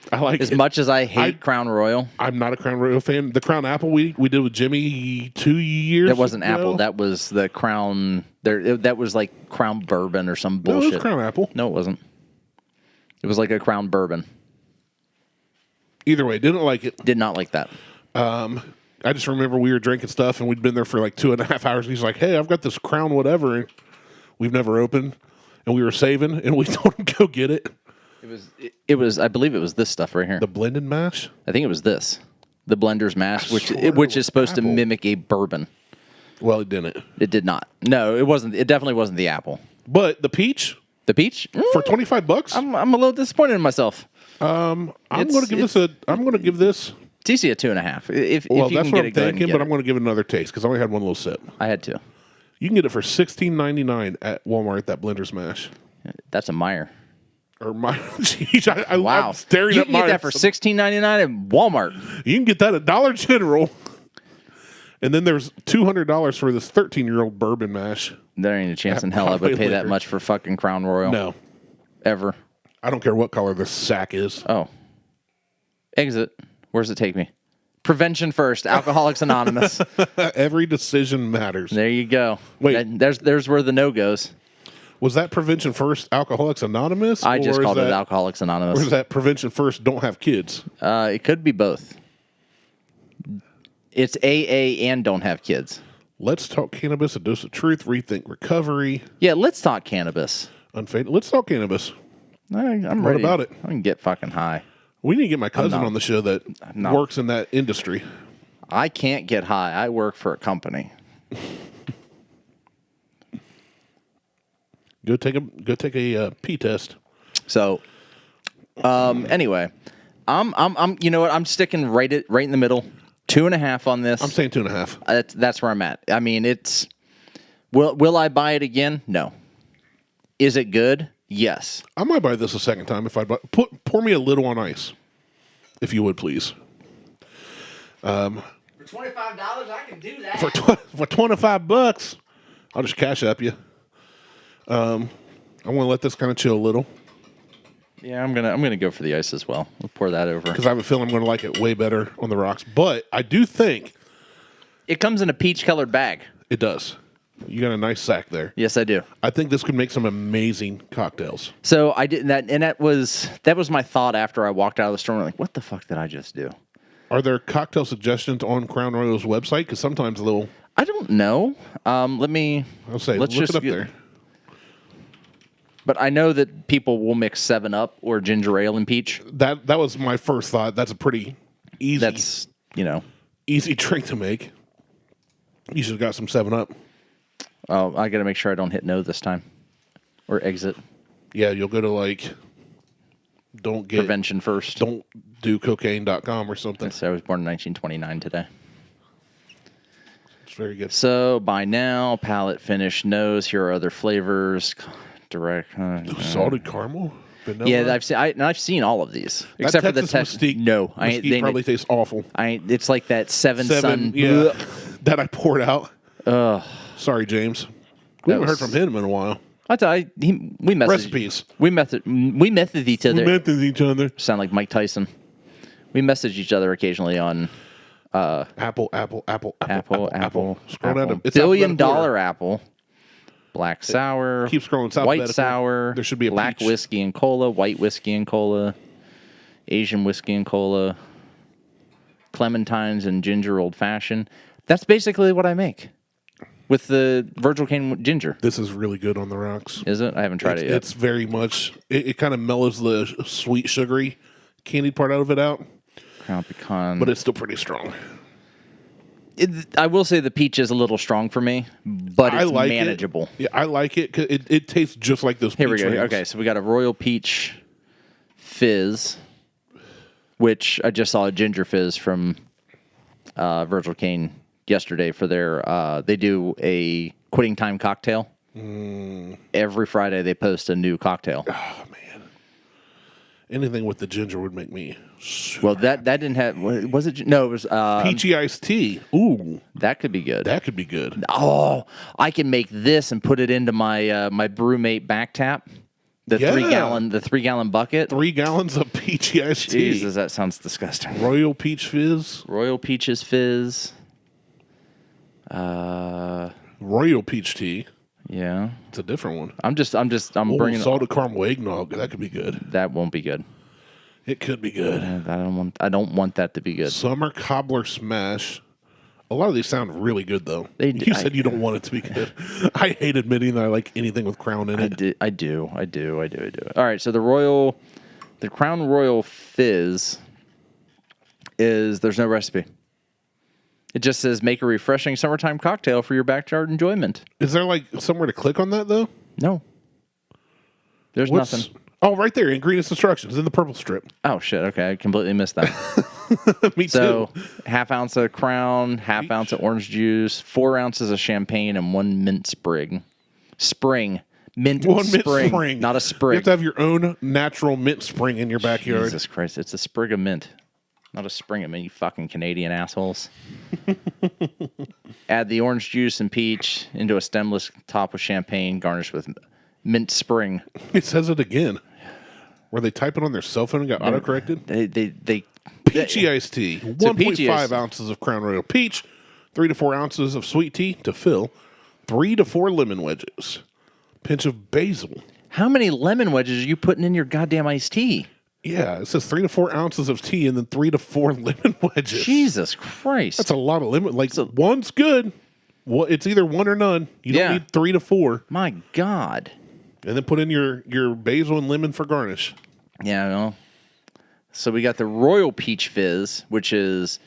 I like as much as I hate Crown Royal. I'm not a Crown Royal fan. The Crown Apple we did with Jimmy 2 years. That wasn't ago. apple. That was the Crown. That was like Crown Bourbon or some bullshit. No, it was Crown Apple. No, it wasn't. It was like a Crown Bourbon. Either way, didn't like it. Did not like that. I just remember we were drinking stuff and we'd been there for like 2.5 hours. And he's like, "Hey, I've got this Crown whatever." And we've never opened, and we were saving, and we told him go get it. It was. I believe it was this stuff right here. The blended mash. I think it was this, the blender's mash, which is supposed to mimic a bourbon. Well, it didn't. It did not. No, it wasn't. It definitely wasn't the apple. But the peach. The peach for $25. I'm a little disappointed in myself. I'm going to give this It's easy at 2.5. If you that's can what get I'm it, go ahead and thinking. get But it. I'm going to give it another taste because I only had one little sip. I had to. You can get it for $16.99 at Walmart. That blender's mash. That's a Meyer. Or my, geez, wow. I'm staring you at can get mine. that for $16.99 at Walmart. You can get that at Dollar General. And then there's $200 for this 13-year-old bourbon mash. There ain't a chance in hell I would pay that much for fucking Crown Royal. No. Ever. I don't care what color the sack is. Oh. Exit. Where does it take me? Prevention first. Alcoholics Anonymous. Every decision matters. There you go. Wait. There's where the no goes. Was that Prevention First Alcoholics Anonymous? I just called it Alcoholics Anonymous. Or is that Prevention First Don't Have Kids? It could be both. It's AA and Don't Have Kids. Let's talk cannabis, a dose of truth, rethink recovery. Yeah, let's talk cannabis. Unfaded. Let's talk cannabis. I'm what ready. about it? I can get fucking high. We need to get my cousin on the show that works in that industry. I can't get high. I work for a company. Go take a pee test. So, anyway, I'm you know what? I'm sticking right in the middle. 2.5 on this. I'm saying 2.5. That's where I'm at. I mean, it's will I buy it again? No. Is it good? Yes. I might buy this a second time if I pour me a little on ice, if you would please. For $25, I can do that. For $25, I'll just cash up you. I want to let this kind of chill a little. Yeah, I'm gonna go for the ice as well. We'll pour that over because I have a feeling I'm going to like it way better on the rocks. But I do think it comes in a peach-colored bag. It does. You got a nice sack there. Yes, I do. I think this could make some amazing cocktails. So I did that, and that was my thought after I walked out of the store. I'm like, what the fuck did I just do? Are there cocktail suggestions on Crown Royal's website? Because sometimes I don't know. Let me. I'll say let's look just it up there. But I know that people will mix 7-Up or ginger ale and peach. That was my first thought. That's a pretty easy. That's easy drink to make. You should have got some 7-Up. Oh, I got to make sure I don't hit no this time, or exit. Yeah, you'll go to prevention first. Don't do cocaine.com or something. So I was born in 1929 today. It's very good. So by now, palate, finish, nose. Here are other flavors. Direct. Salted caramel. Vanilla. Yeah, I've seen all of these except for the Mesquite. No, Mesquite probably tastes awful. It's like that seven sun. Yeah, that I poured out. Ugh. Sorry, James. We haven't heard from him in a while. We messaged recipes. We messaged each other. We messaged each other. Sound like Mike Tyson. We messaged each other occasionally on Apple. Scroll down. $1 billion apple. Black sour. Keep scrolling. White sour. There should be a black peach. whiskey and cola. White whiskey and cola. Asian whiskey and cola. Clementines and ginger old fashioned. That's basically what I make. with the Virgil Cane ginger. This is really good on the rocks. Is it? I haven't tried it yet. It's very much. It kind of mellows the sweet, sugary, candied part out of it out. Crown pecan, but it's still pretty strong. I will say the peach is a little strong for me, but it's manageable. Yeah, I like it because it tastes just like those. Here peach we go. rings. Okay, so we got a Royal Peach Fizz, which I just saw a ginger fizz from Virgil Cane yesterday for their. They do a quitting time cocktail. Every Friday they post a new cocktail. Oh man, anything with the ginger would make me. Well, that didn't have. Was it? No, it was peachy iced tea. Ooh, that could be good. That could be good. Oh, I can make this and put it into my my Brumate back tap. The 3-gallon bucket. 3 gallons of peachy iced tea. Jesus, that sounds disgusting. Royal Peach Fizz. Royal Peaches Fizz. Royal Peach Tea. Yeah, it's a different one. I'm bringing salted caramel eggnog. That could be good. That won't be good. It could be good. I don't want that to be good. Summer Cobbler Smash. A lot of these sound really good, though. You said you don't want it to be good. I hate admitting that I like anything with Crown in it. I do. All right, so the Crown Royal Fizz there's no recipe. It just says make a refreshing summertime cocktail for your backyard enjoyment. Is there like somewhere to click on that though? No. There's nothing. Oh, right there, ingredients instructions in the purple strip. Oh shit! Okay, I completely missed that. Me too. So, half ounce of Crown, half ounce of orange juice, 4 ounces of champagne, and 1 mint sprig. Mint spring, not a sprig. You have to have your own natural mint spring in your backyard. Jesus Christ, it's a sprig of mint, not a spring of mint. You fucking Canadian assholes. Add the orange juice and peach into a stemless top with champagne, garnished with mint spring. It says it again. Where they type it on their cell phone and got autocorrected? They peachy iced tea. 1.5 ounces of Crown Royal Peach, 3 to 4 ounces of sweet tea to fill, 3 to 4 lemon wedges, pinch of basil. How many lemon wedges are you putting in your goddamn iced tea? Yeah, it says 3 to 4 ounces of tea and then 3 to 4 lemon wedges. Jesus Christ. That's a lot of lemon. Like, one's good. Well, it's either one or none. You don't need 3 to 4. My God. And then put in your basil and lemon for garnish. Yeah, well. So we got the Royal Peach Fizz, which is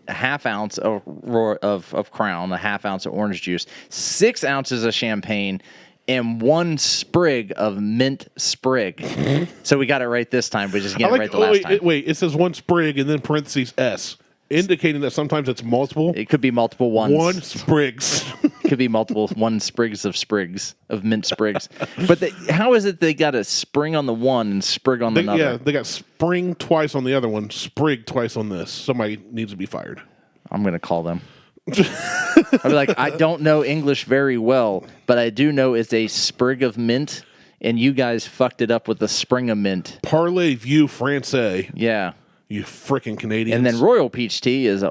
half ounce of Crown, a half ounce of orange juice, 6 ounces of champagne, and 1 sprig of mint sprig. So we got it right this time. We just get it right the last time. Wait, it says 1 sprig and then parentheses S, indicating that sometimes it's multiple. It could be multiple ones. 1 sprigs. Could be multiple 1 sprigs of mint sprigs. But how is it they got a spring on the one and sprig on the other? Yeah, they got spring twice on the other one, sprig twice on this. Somebody needs to be fired. I'm going to call them. I'll be like, I don't know English very well, but I do know it's a sprig of mint, and you guys fucked it up with the spring of mint. Parlez-vous français. Yeah. You freaking Canadians. And then Royal Peach Tea is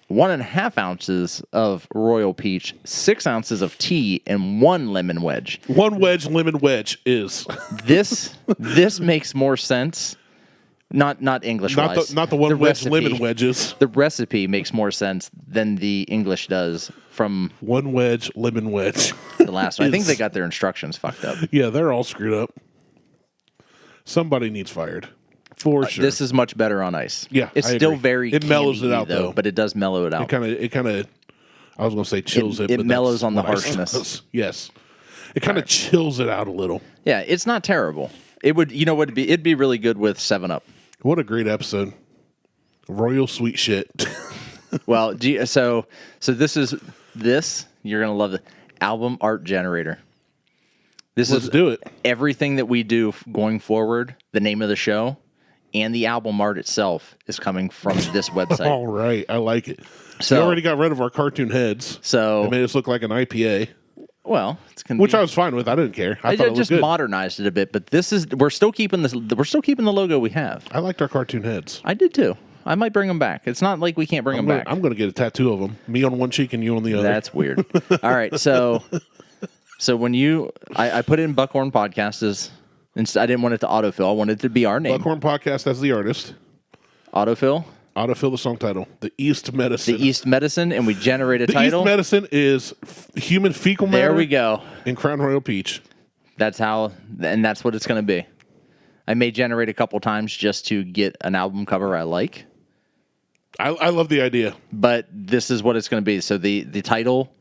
1.5 ounces of Royal Peach, 6 ounces of tea, and 1 lemon wedge. 1 lemon wedge is. This makes more sense. Not English-wise. Not the 1 wedge lemon wedges. The recipe makes more sense than the English does from 1 wedge lemon wedge. The last one. I think they got their instructions fucked up. Yeah, they're all screwed up. Somebody needs fired. For sure. This is much better on ice. Yeah, it's still very. It mellows it out though, but it does mellow it out. It kind of. I was going to say chills it. It mellows on the harshness. Yes, it kind of chills it out a little. Yeah, it's not terrible. It would. You know what? It'd be really good with 7-Up. What a great episode! Royal sweet shit. Well, so this. You're gonna love the album art generator. Let's do it. Everything that we do going forward. The name of the show. And the album art itself is coming from this website. All right, I like it. So we already got rid of our cartoon heads. So it made us look like an IPA. Well, it's which I was fine with. I didn't care. I thought it just good. Modernized it a bit, but we're still keeping the logo we have. I liked our cartoon heads. I did too. I might bring them back. It's not like we can't bring them back. I'm going to get a tattaoo of them. Me on one cheek and you on the other. That's weird. All right, so when I put it in Buckhorn Podcast as. I didn't want it to autofill. I wanted it to be our name. Buckhorn Podcast as the artist. Autofill? Autofill the song title. The East Medicine. The East Medicine, and we generate a title. East Medicine is human fecal matter. There we go. And Crown Royal Peach. That's how, and that's what it's going to be. I may generate a couple times just to get an album cover I like. I love the idea. But this is what it's going to be. So the title.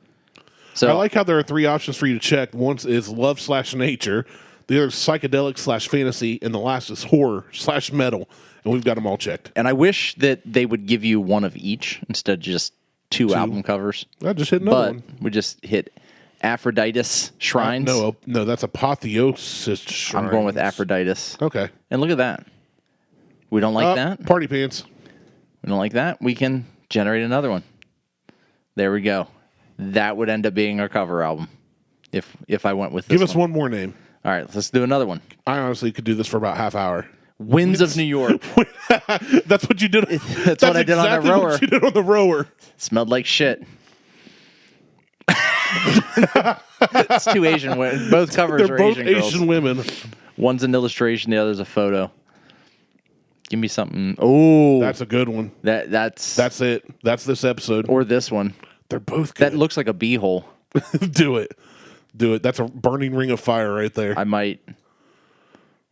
So I like how there are 3 options for you to check. One is love/nature. The other is psychedelic/fantasy. And the last is horror/metal. And we've got them all checked. And I wish that they would give you one of each instead of just two album covers. I just hit another one. We just hit Aphrodite's Shrines. No, that's Apotheosis Shrines. I'm going with Aphrodite's. Okay. And look at that. We don't like that? Party pants. We don't like that? We can generate another one. There we go. That would end up being our cover album if I went with this. Give us one more name. All right, let's do another one. I honestly could do this for about half hour. Winds of New York. That's what you did. That's what I did on the rower. What you did on the rower. Smelled like shit. It's 2 Asian women. Both covers They're are both Asian women. One's an illustration, the other's a photo. Give me something. Oh, that's a good one. That's it. That's this episode. Or this one. They're both good. That looks like a beehole. Do it. That's a burning ring of fire right there. I might.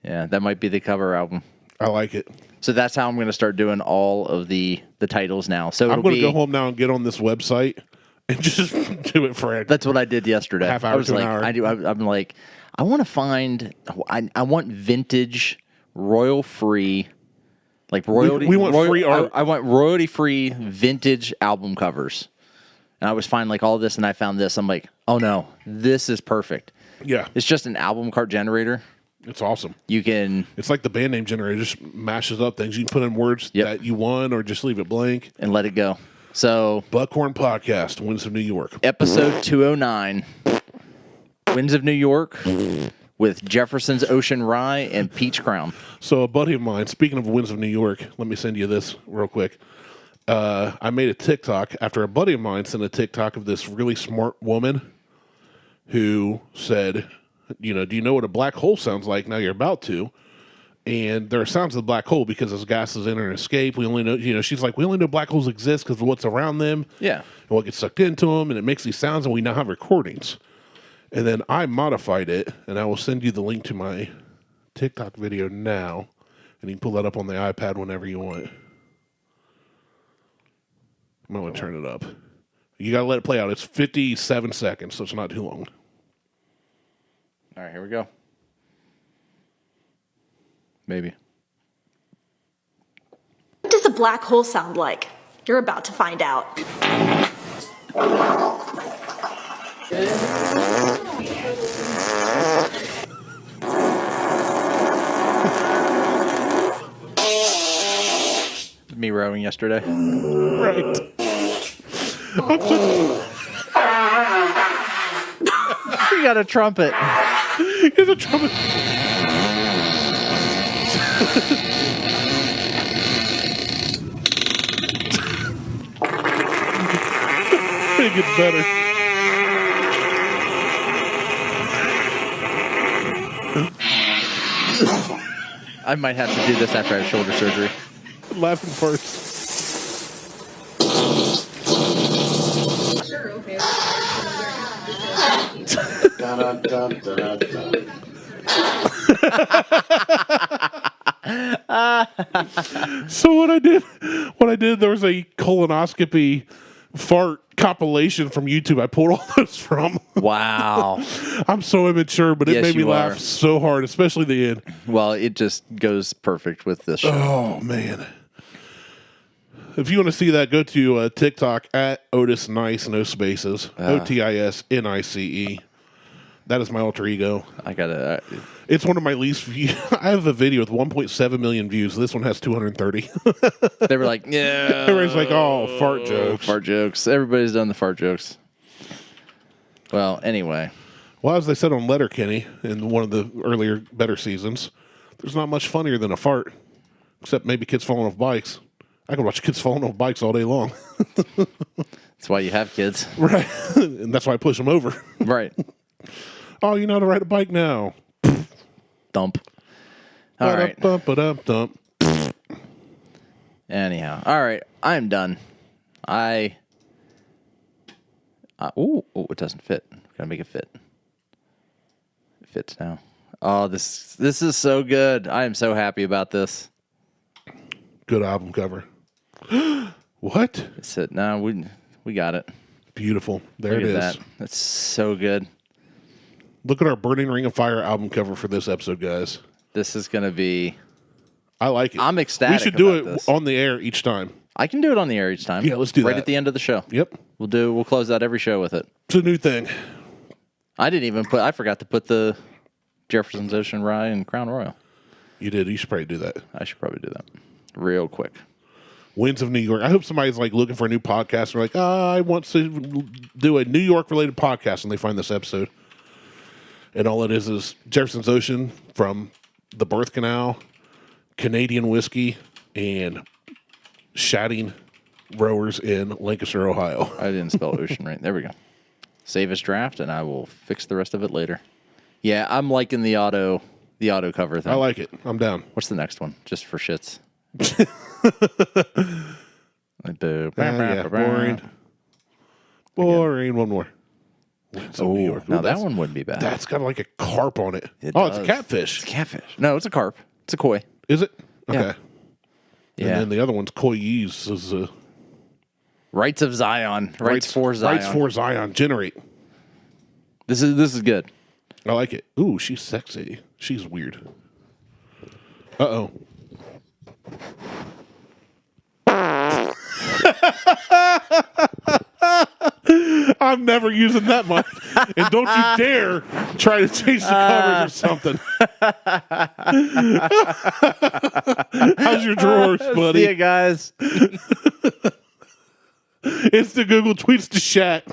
Yeah, that might be the cover album. I like it. So that's how I'm going to start doing all of the titles now. So I'm going to go home now and get on this website and just do it for it. That's what I did yesterday. Half hour to an hour. I'm like, I want to find. I want vintage, royal free, like royalty. We want free art. I want royalty free vintage album covers. And I was finding like all this, and I found this. I'm like, oh no, this is perfect. Yeah, it's just an album cart generator. It's awesome. You can. It's like the band name generator. Just mashes up things. You can put in words that you want, or just leave it blank and let it go. So, Buckhorn Podcast, Winds of New York, episode 209, Winds of New York, with Jefferson's Ocean Rye and Peach Crown. So, a buddy of mine. Speaking of Winds of New York, let me send you this real quick. I made a TikTok after a buddy of mine sent a TikTok of this really smart woman who said, do you know what a black hole sounds like? Now you're about to. And there are sounds of the black hole because as gases enter and escape, we only know, she's like, we only know black holes exist because of what's around them. Yeah. And what gets sucked into them, and it makes these sounds, and we now have recordings. And then I modified it, and I will send you the link to my TikTok video now, and you can pull that up on the iPad whenever you want. I'm going to turn it up. You got to let it play out. It's 57 seconds, so it's not too long. All right, here we go. Maybe. What does a black hole sound like? You're about to find out. Me rowing yesterday. Right. You got a trumpet. Here's a trumpet. It gets better. I might have to do this after I have shoulder surgery. Laughing first. Sure, okay. So what I did, there was a colonoscopy fart compilation from YouTube. I pulled all those from. Wow. I'm so immature, but it Yes, made me you laugh are. so hard, especially the end. Well, it just goes perfect with this show. Oh, man. If you want to see that, go to TikTok at Otis Nice, no spaces. OTISNICE. That is my alter ego. I gotta. It's one of my least viewed. I have a video with 1.7 million views. This one has 230. They were like, yeah. Everybody's like, oh, fart jokes. Fart jokes. Everybody's done the fart jokes. Well, anyway. Well, as they said on Letterkenny in one of the earlier, better seasons, there's not much funnier than a fart, except maybe kids falling off bikes. I can watch kids falling off bikes all day long. That's why you have kids. Right. And that's why I push them over. Right. Oh, you know how to ride a bike now. Dump. All right. Dump. Anyhow, all right, I'm done. It doesn't fit. Gotta make it fit. It fits now. Oh, this is so good. I am so happy about this. Good album cover. What? It's it. No, we got it. Beautiful. There Look it is. at that. That's so good. Look at our Burning Ring of Fire album cover for this episode, guys. This is gonna be. I like it. I'm ecstatic. We should do about it this. on the air each time. I can do it on the air each time. Yeah, let's do right that. at the end of the show. Yep. We'll close out every show with it. It's a new thing. I forgot to put the Jefferson's Ocean Rye and Crown Royal. You did. You should probably do that. I should probably do that real quick. Winds of New York. I hope somebody's like looking for a new podcast. And they're like, I want to do a New York related podcast, and they find this episode. And all it is Jefferson's Ocean from the birth canal, Canadian whiskey, and shatting rowers in Lancaster, Ohio. I didn't spell ocean right. There we go. Save as draft, and I will fix the rest of it later. Yeah, I'm liking the auto cover thing. I like it. I'm down. What's the next one? Just for shits. Boring. Boring. One more. Winds of New York. Now that one wouldn't be bad. That's got like a carp on it. It It's a does. catfish. It's a catfish. No, it's a carp. It's a koi. Is it? Okay. Yeah. And then the other one's Koyi's. Is Rights of Zion. Rights for Zion. Rights for Zion. Generate. This is good. I like it. Ooh, she's sexy. She's weird. Uh-oh. I'm never using that mic. And don't you dare try to change the covers or something. How's your drawers, buddy? See you guys. It's the Google Tweets to Shat.